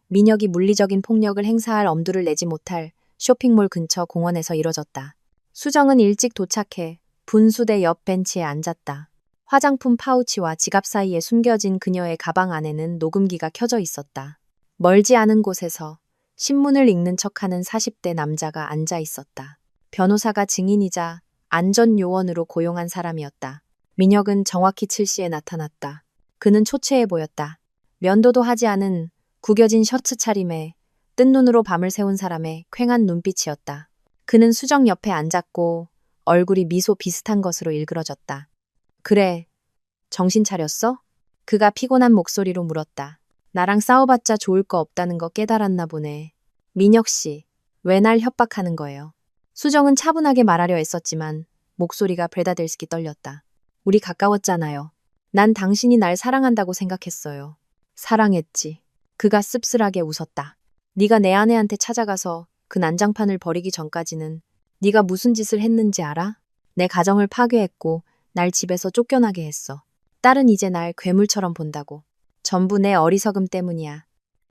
민혁이 물리적인 폭력을 행사할 엄두를 내지 못할 쇼핑몰 근처 공원에서 이뤄졌다. 수정은 일찍 도착해 분수대 옆 벤치에 앉았다. 화장품 파우치와 지갑 사이에 숨겨진 그녀의 가방 안에는 녹음기가 켜져 있었다. 멀지 않은 곳에서 신문을 읽는 척하는 40대 남자가 앉아 있었다. 변호사가 증인이자 안전요원으로 고용한 사람이었다. 민혁은 정확히 7시에 나타났다. 그는 초췌해 보였다. 면도도 하지 않은 구겨진 셔츠 차림에 뜬 눈으로 밤을 새운 사람의 퀭한 눈빛이었다. 그는 수정 옆에 앉았고 얼굴이 미소 비슷한 것으로 일그러졌다. 그래, 정신 차렸어? 그가 피곤한 목소리로 물었다. 나랑 싸워봤자 좋을 거 없다는 거 깨달았나 보네. 민혁 씨, 왜 날 협박하는 거예요? 수정은 차분하게 말하려 애썼지만 목소리가 브레다델스키 떨렸다. 우리 가까웠잖아요. 난 당신이 날 사랑한다고 생각했어요. 사랑했지. 그가 씁쓸하게 웃었다. 네가 내 아내한테 찾아가서 그 난장판을 버리기 전까지는 네가 무슨 짓을 했는지 알아? 내 가정을 파괴했고 날 집에서 쫓겨나게 했어. 딸은 이제 날 괴물처럼 본다고. 전부 내 어리석음 때문이야.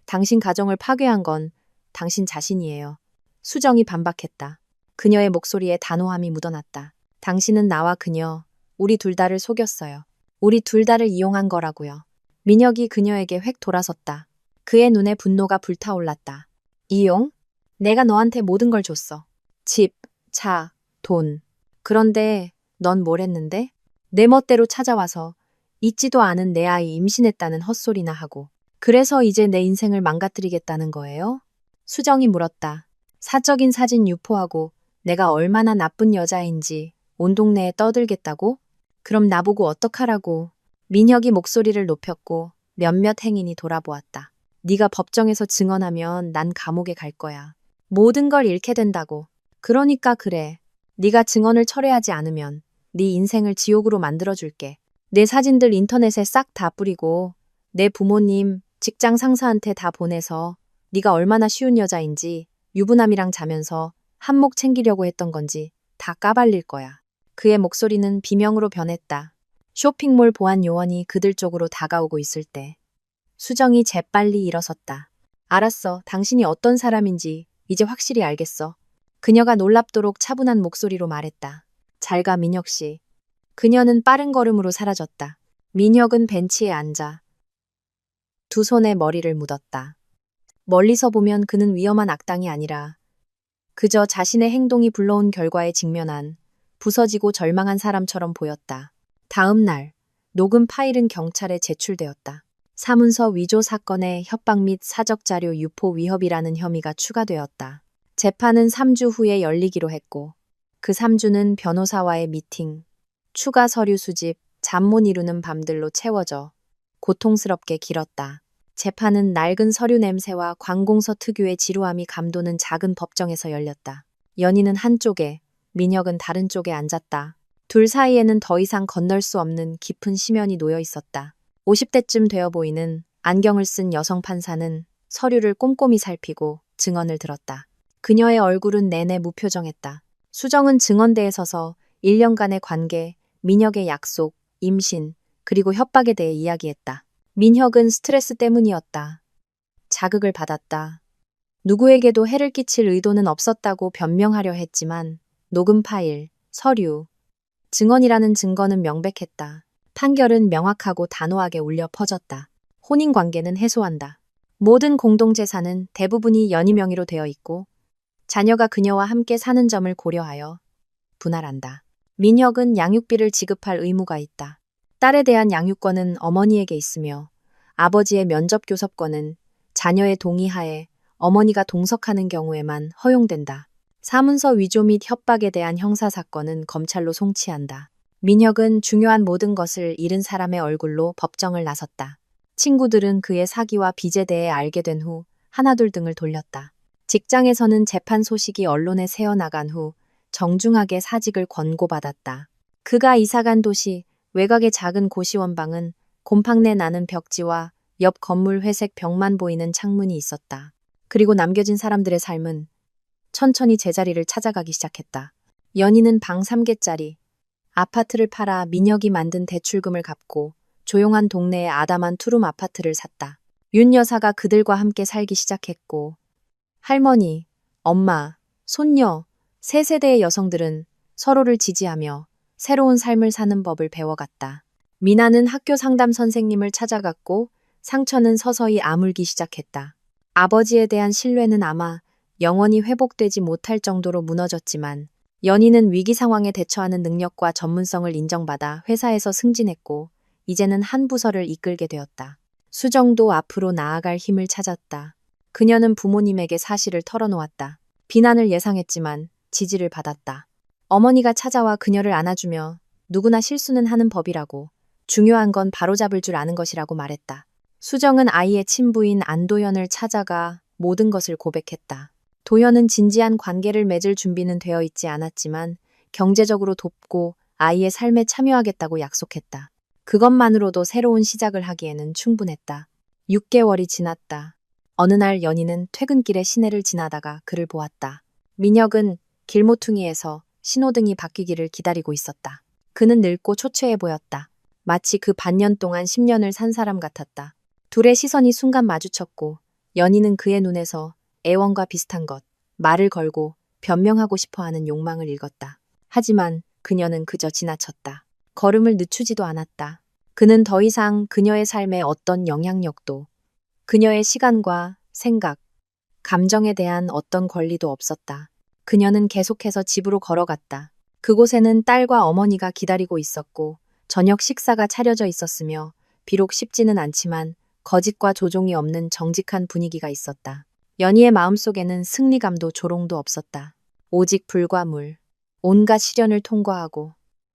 당신 가정을 파괴한 건 당신 자신이에요. 수정이 반박했다. 그녀의 목소리에 단호함이 묻어났다. 당신은 나와 그녀, 우리 둘 다를 속였어요. 우리 둘 다를 이용한 거라고요. 민혁이 그녀에게 획 돌아섰다. 그의 눈에 분노가 불타올랐다. 이용? 내가 너한테 모든 걸 줬어. 집, 차, 돈. 그런데 넌 뭘 했는데? 내 멋대로 찾아와서 있지도 않은 내 아이 임신했다는 헛소리나 하고. 그래서 이제 내 인생을 망가뜨리겠다는 거예요? 수정이 물었다. 사적인 사진 유포하고 내가 얼마나 나쁜 여자인지 온 동네에 떠들겠다고? 그럼 나보고 어떡하라고. 민혁이 목소리를 높였고 몇몇 행인이 돌아보았다. 네가 법정에서 증언하면 난 감옥에 갈 거야. 모든 걸 잃게 된다고. 그러니까 그래. 네가 증언을 철회하지 않으면 네 인생을 지옥으로 만들어줄게. 내 사진들 인터넷에 싹 다 뿌리고 내 부모님, 직장 상사한테 다 보내서 네가 얼마나 쉬운 여자인지 유부남이랑 자면서 한몫 챙기려고 했던 건지 다 까발릴 거야. 그의 목소리는 비명으로 변했다. 쇼핑몰 보안 요원이 그들 쪽으로 다가오고 있을 때 수정이 재빨리 일어섰다. 알았어. 당신이 어떤 사람인지 이제 확실히 알겠어. 그녀가 놀랍도록 차분한 목소리로 말했다. 잘 가, 민혁 씨. 그녀는 빠른 걸음으로 사라졌다. 민혁은 벤치에 앉아 두 손에 머리를 묻었다. 멀리서 보면 그는 위험한 악당이 아니라 그저 자신의 행동이 불러온 결과에 직면한 부서지고 절망한 사람처럼 보였다. 다음 날, 녹음 파일은 경찰에 제출되었다. 사문서 위조 사건에 협박 및 사적자료 유포 위협이라는 혐의가 추가되었다. 재판은 3주 후에 열리기로 했고, 그 3주는 변호사와의 미팅, 추가 서류 수집, 잠 못 이루는 밤들로 채워져 고통스럽게 길었다. 재판은 낡은 서류 냄새와 관공서 특유의 지루함이 감도는 작은 법정에서 열렸다. 연희는 한쪽에, 민혁은 다른 쪽에 앉았다. 둘 사이에는 더 이상 건널 수 없는 깊은 심연이 놓여 있었다. 50대쯤 되어 보이는 안경을 쓴 여성 판사는 서류를 꼼꼼히 살피고 증언을 들었다. 그녀의 얼굴은 내내 무표정했다. 수정은 증언대에 서서 1년간의 관계, 민혁의 약속, 임신, 그리고 협박에 대해 이야기했다. 민혁은 스트레스 때문이었다. 자극을 받았다. 누구에게도 해를 끼칠 의도는 없었다고 변명하려 했지만 녹음 파일, 서류, 증언이라는 증거는 명백했다. 판결은 명확하고 단호하게 울려 퍼졌다. 혼인관계는 해소한다. 모든 공동재산은 대부분이 연희 명의로 되어 있고 자녀가 그녀와 함께 사는 점을 고려하여 분할한다. 민혁은 양육비를 지급할 의무가 있다. 딸에 대한 양육권은 어머니에게 있으며 아버지의 면접교섭권은 자녀의 동의하에 어머니가 동석하는 경우에만 허용된다. 사문서 위조 및 협박에 대한 형사사건은 검찰로 송치한다. 민혁은 중요한 모든 것을 잃은 사람의 얼굴로 법정을 나섰다. 친구들은 그의 사기와 빚에 대해 알게 된 후 하나둘 등을 돌렸다. 직장에서는 재판 소식이 언론에 새어나간 후 정중하게 사직을 권고받았다. 그가 이사간 도시, 외곽의 작은 고시원방은 곰팡내 나는 벽지와 옆 건물 회색 벽만 보이는 창문이 있었다. 그리고 남겨진 사람들의 삶은 천천히 제자리를 찾아가기 시작했다. 연희는 방 3개짜리 아파트를 팔아 민혁이 만든 대출금을 갚고 조용한 동네의 아담한 투룸 아파트를 샀다. 윤 여사가 그들과 함께 살기 시작했고 할머니, 엄마, 손녀, 세 세대의 여성들은 서로를 지지하며 새로운 삶을 사는 법을 배워갔다. 미나는 학교 상담 선생님을 찾아갔고 상처는 서서히 아물기 시작했다. 아버지에 대한 신뢰는 아마 영원히 회복되지 못할 정도로 무너졌지만 연희는 위기 상황에 대처하는 능력과 전문성을 인정받아 회사에서 승진했고 이제는 한 부서를 이끌게 되었다. 수정도 앞으로 나아갈 힘을 찾았다. 그녀는 부모님에게 사실을 털어놓았다. 비난을 예상했지만 지지를 받았다. 어머니가 찾아와 그녀를 안아주며 누구나 실수는 하는 법이라고, 중요한 건 바로잡을 줄 아는 것이라고 말했다. 수정은 아이의 친부인 안도연을 찾아가 모든 것을 고백했다. 도연은 진지한 관계를 맺을 준비는 되어 있지 않았지만 경제적으로 돕고 아이의 삶에 참여하겠다고 약속했다. 그것만으로도 새로운 시작을 하기에는 충분했다. 6개월이 지났다. 어느 날 연희는 퇴근길에 시내를 지나다가 그를 보았다. 민혁은 길모퉁이에서 신호등이 바뀌기를 기다리고 있었다. 그는 늙고 초췌해 보였다. 마치 그 반년 동안 10년을 산 사람 같았다. 둘의 시선이 순간 마주쳤고 연희는 그의 눈에서 애원과 비슷한 것, 말을 걸고 변명하고 싶어하는 욕망을 읽었다. 하지만 그녀는 그저 지나쳤다. 걸음을 늦추지도 않았다. 그는 더 이상 그녀의 삶에 어떤 영향력도, 그녀의 시간과 생각, 감정에 대한 어떤 권리도 없었다. 그녀는 계속해서 집으로 걸어갔다. 그곳에는 딸과 어머니가 기다리고 있었고 저녁 식사가 차려져 있었으며 비록 쉽지는 않지만 거짓과 조종이 없는 정직한 분위기가 있었다. 연희의 마음속에는 승리감도 조롱도 없었다. 오직 불과 물, 온갖 시련을 통과하고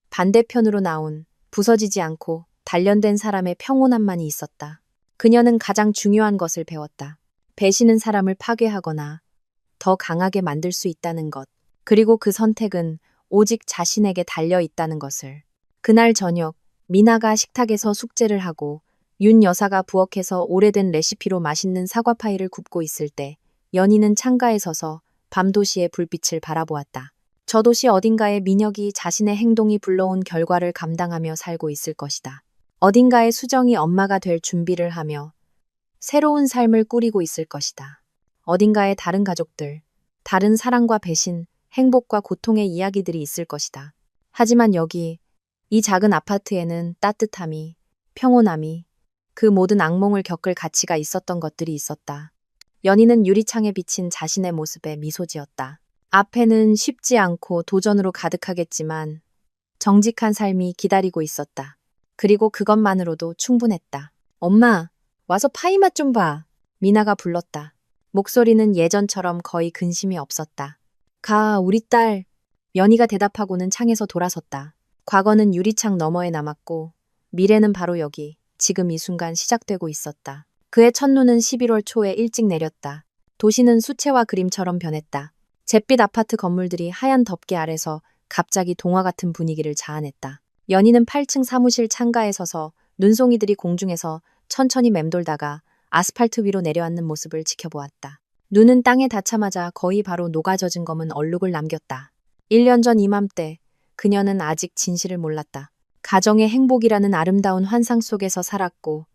반대편으로 나온 부서지지 않고 단련된 사람의 평온함만이 있었다. 그녀는 가장 중요한 것을 배웠다. 배신은 사람을 파괴하거나 더 강하게 만들 수 있다는 것. 그리고 그 선택은 오직 자신에게 달려 있다는 것을. 그날 저녁 미나가 식탁에서 숙제를 하고 윤 여사가 부엌에서 오래된 레시피로 맛있는 사과 파이를 굽고 있을 때 연희는 창가에 서서 밤도시의 불빛을 바라보았다. 저 도시 어딘가에 민혁이 자신의 행동이 불러온 결과를 감당하며 살고 있을 것이다. 어딘가에 수정이 엄마가 될 준비를 하며 새로운 삶을 꾸리고 있을 것이다. 어딘가에 다른 가족들, 다른 사랑과 배신, 행복과 고통의 이야기들이 있을 것이다. 하지만 여기, 이 작은 아파트에는 따뜻함이, 평온함이, 그 모든 악몽을 겪을 가치가 있었던 것들이 있었다. 연희는 유리창에 비친 자신의 모습에 미소 지었다. 앞에는 쉽지 않고 도전으로 가득하겠지만 정직한 삶이 기다리고 있었다. 그리고 그것만으로도 충분했다. 엄마, 와서 파이 맛 좀 봐. 미나가 불렀다. 목소리는 예전처럼 거의 근심이 없었다. 가, 우리 딸. 연희가 대답하고는 창에서 돌아섰다. 과거는 유리창 너머에 남았고 미래는 바로 여기, 지금 이 순간 시작되고 있었다. 그의 첫눈은 11월 초에 일찍 내렸다. 도시는 수채화 그림처럼 변했다. 잿빛 아파트 건물들이 하얀 덮개 아래서 갑자기 동화 같은 분위기를 자아냈다. 연희는 8층 사무실 창가에 서서 눈송이들이 공중에서 천천히 맴돌다가 아스팔트 위로 내려앉는 모습을 지켜보았다. 눈은 땅에 닿자마자 거의 바로 녹아젖은 검은 얼룩을 남겼다. 1년 전 이맘때 그녀는 아직 진실을 몰랐다. 가정의 행복이라는 아름다운 환상 속에서 살았고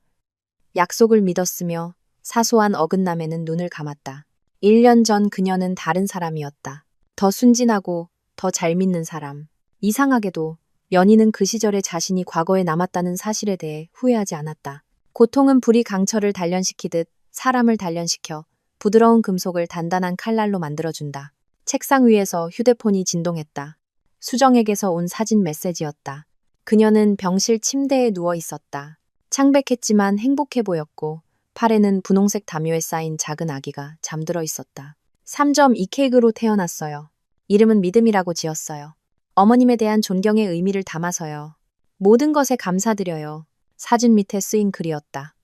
약속을 믿었으며 사소한 어긋남에는 눈을 감았다. 1년 전 그녀는 다른 사람이었다. 더 순진하고 더 잘 믿는 사람. 이상하게도 연희는 그 시절의 자신이 과거에 남았다는 사실에 대해 후회하지 않았다. 고통은 불이 강철을 단련시키듯 사람을 단련시켜 부드러운 금속을 단단한 칼날로 만들어준다. 책상 위에서 휴대폰이 진동했다. 수정에게서 온 사진 메시지였다. 그녀는 병실 침대에 누워 있었다. 창백했지만 행복해 보였고 팔에는 분홍색 담요에 쌓인 작은 아기가 잠들어 있었다. 3.2K로 태어났어요. 이름은 믿음이라고 지었어요. 어머님에 대한 존경의 의미를 담아서요. 모든 것에 감사드려요. 사진 밑에 쓰인 글이었다.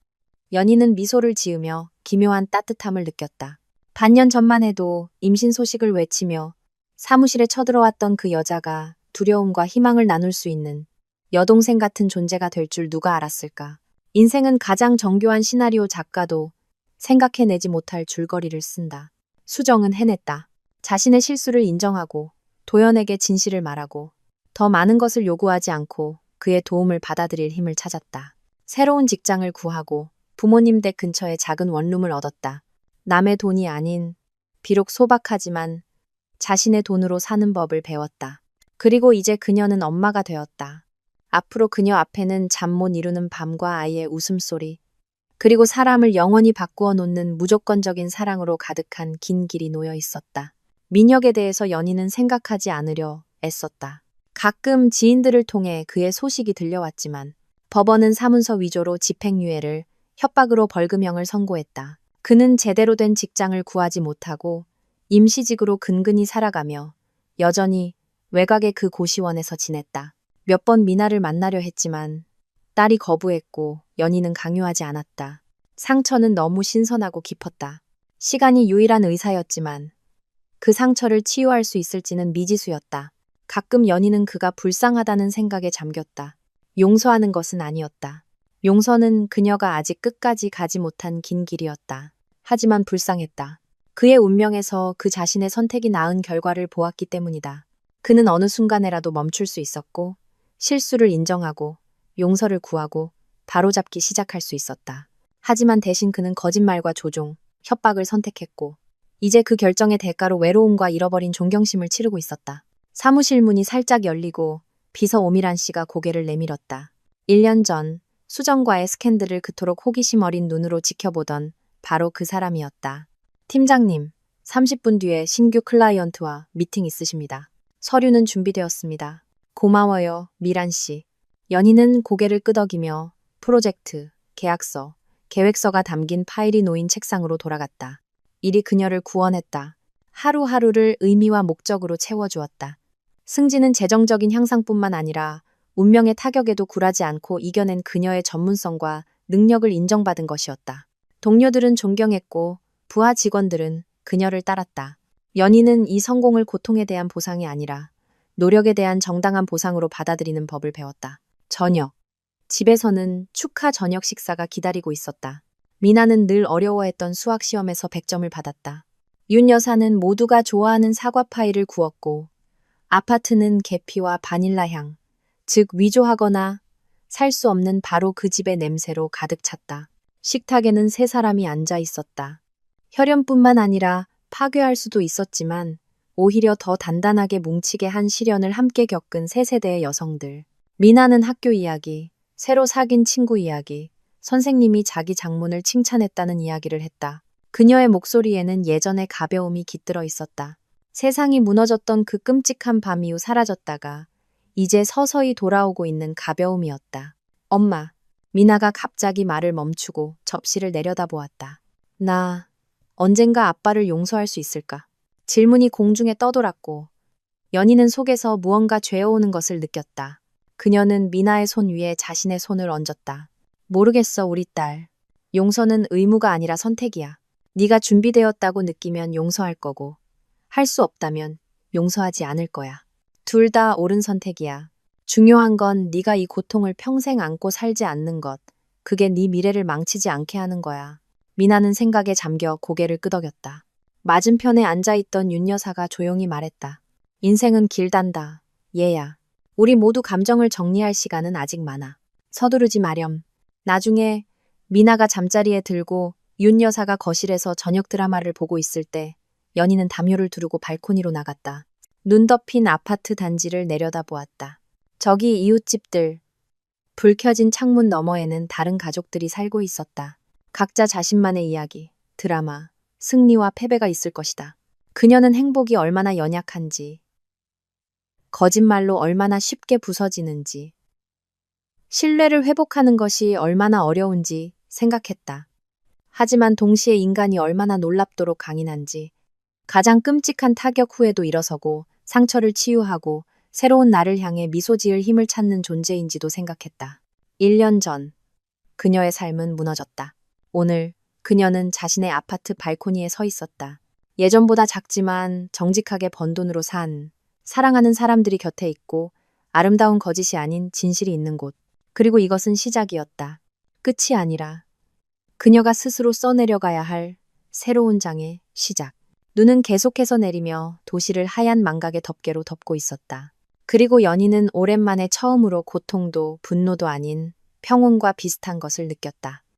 연희는 미소를 지으며 기묘한 따뜻함을 느꼈다. 반년 전만 해도 임신 소식을 외치며 사무실에 쳐들어왔던 그 여자가 두려움과 희망을 나눌 수 있는 여동생 같은 존재가 될 줄 누가 알았을까. 인생은 가장 정교한 시나리오 작가도 생각해내지 못할 줄거리를 쓴다. 수정은 해냈다. 자신의 실수를 인정하고 도연에게 진실을 말하고 더 많은 것을 요구하지 않고 그의 도움을 받아들일 힘을 찾았다. 새로운 직장을 구하고 부모님 댁 근처에 작은 원룸을 얻었다. 남의 돈이 아닌, 비록 소박하지만 자신의 돈으로 사는 법을 배웠다. 그리고 이제 그녀는 엄마가 되었다. 앞으로 그녀 앞에는 잠 못 이루는 밤과 아이의 웃음소리, 그리고 사람을 영원히 바꾸어 놓는 무조건적인 사랑으로 가득한 긴 길이 놓여 있었다. 민혁에 대해서 연희는 생각하지 않으려 애썼다. 가끔 지인들을 통해 그의 소식이 들려왔지만 법원은 사문서 위조로 집행유예를, 협박으로 벌금형을 선고했다. 그는 제대로 된 직장을 구하지 못하고 임시직으로 근근히 살아가며 여전히 외곽의 그 고시원에서 지냈다. 몇 번 미나를 만나려 했지만 딸이 거부했고 연희는 강요하지 않았다. 상처는 너무 신선하고 깊었다. 시간이 유일한 의사였지만 그 상처를 치유할 수 있을지는 미지수였다. 가끔 연희는 그가 불쌍하다는 생각에 잠겼다. 용서하는 것은 아니었다. 용서는 그녀가 아직 끝까지 가지 못한 긴 길이었다. 하지만 불쌍했다. 그의 운명에서 그 자신의 선택이 낳은 결과를 보았기 때문이다. 그는 어느 순간에라도 멈출 수 있었고 실수를 인정하고 용서를 구하고 바로잡기 시작할 수 있었다. 하지만 대신 그는 거짓말과 조종, 협박을 선택했고 이제 그 결정의 대가로 외로움과 잃어버린 존경심을 치르고 있었다. 사무실 문이 살짝 열리고 비서 오미란 씨가 고개를 내밀었다. 1년 전 수정과의 스캔들을 그토록 호기심 어린 눈으로 지켜보던 바로 그 사람이었다. 팀장님, 30분 뒤에 신규 클라이언트와 미팅 있으십니다. 서류는 준비되었습니다. 고마워요, 미란 씨. 연희는 고개를 끄덕이며 프로젝트, 계약서, 계획서가 담긴 파일이 놓인 책상으로 돌아갔다. 일이 그녀를 구원했다. 하루하루를 의미와 목적으로 채워주었다. 승진은 재정적인 향상뿐만 아니라 운명의 타격에도 굴하지 않고 이겨낸 그녀의 전문성과 능력을 인정받은 것이었다. 동료들은 존경했고 부하 직원들은 그녀를 따랐다. 연희는 이 성공을 고통에 대한 보상이 아니라 노력에 대한 정당한 보상으로 받아들이는 법을 배웠다. 저녁. 집에서는 축하 저녁 식사가 기다리고 있었다. 미나는 늘 어려워했던 수학 시험에서 100점을 받았다. 윤 여사는 모두가 좋아하는 사과 파이를 구웠고 아파트는 계피와 바닐라 향, 즉 위조하거나 살 수 없는 바로 그 집의 냄새로 가득 찼다. 식탁에는 세 사람이 앉아 있었다. 혈연뿐만 아니라 파괴할 수도 있었지만 오히려 더 단단하게 뭉치게 한 시련을 함께 겪은 세 세대의 여성들. 미나는 학교 이야기, 새로 사귄 친구 이야기, 선생님이 자기 장문을 칭찬했다는 이야기를 했다. 그녀의 목소리에는 예전의 가벼움이 깃들어 있었다. 세상이 무너졌던 그 끔찍한 밤 이후 사라졌다가 이제 서서히 돌아오고 있는 가벼움이었다. 엄마, 미나가 갑자기 말을 멈추고 접시를 내려다보았다. 나 언젠가 아빠를 용서할 수 있을까? 질문이 공중에 떠돌았고 연희는 속에서 무언가 죄어오는 것을 느꼈다. 그녀는 미나의 손 위에 자신의 손을 얹었다. 모르겠어, 우리 딸. 용서는 의무가 아니라 선택이야. 네가 준비되었다고 느끼면 용서할 거고 할 수 없다면 용서하지 않을 거야. 둘 다 옳은 선택이야. 중요한 건 네가 이 고통을 평생 안고 살지 않는 것. 그게 네 미래를 망치지 않게 하는 거야. 미나는 생각에 잠겨 고개를 끄덕였다. 맞은편에 앉아있던 윤 여사가 조용히 말했다. 인생은 길단다. 얘야. 우리 모두 감정을 정리할 시간은 아직 많아. 서두르지 마렴. 나중에 미나가 잠자리에 들고 윤 여사가 거실에서 저녁 드라마를 보고 있을 때 연희는 담요를 두르고 발코니로 나갔다. 눈 덮인 아파트 단지를 내려다보았다. 저기 이웃집들. 불 켜진 창문 너머에는 다른 가족들이 살고 있었다. 각자 자신만의 이야기, 드라마, 승리와 패배가 있을 것이다. 그녀는 행복이 얼마나 연약한지, 거짓말로 얼마나 쉽게 부서지는지, 신뢰를 회복하는 것이 얼마나 어려운지 생각했다. 하지만 동시에 인간이 얼마나 놀랍도록 강인한지, 가장 끔찍한 타격 후에도 일어서고 상처를 치유하고 새로운 나를 향해 미소 지을 힘을 찾는 존재인지도 생각했다. 1년 전, 그녀의 삶은 무너졌다. 오늘 그녀는 자신의 아파트 발코니에 서 있었다. 예전보다 작지만 정직하게 번 돈으로 산, 사랑하는 사람들이 곁에 있고 아름다운 거짓이 아닌 진실이 있는 곳. 그리고 이것은 시작이었다. 끝이 아니라 그녀가 스스로 써내려가야 할 새로운 장의 시작. 눈은 계속해서 내리며 도시를 하얀 망각의 덮개로 덮고 있었다. 그리고 연희는 오랜만에 처음으로 고통도 분노도 아닌 평온과 비슷한 것을 느꼈다.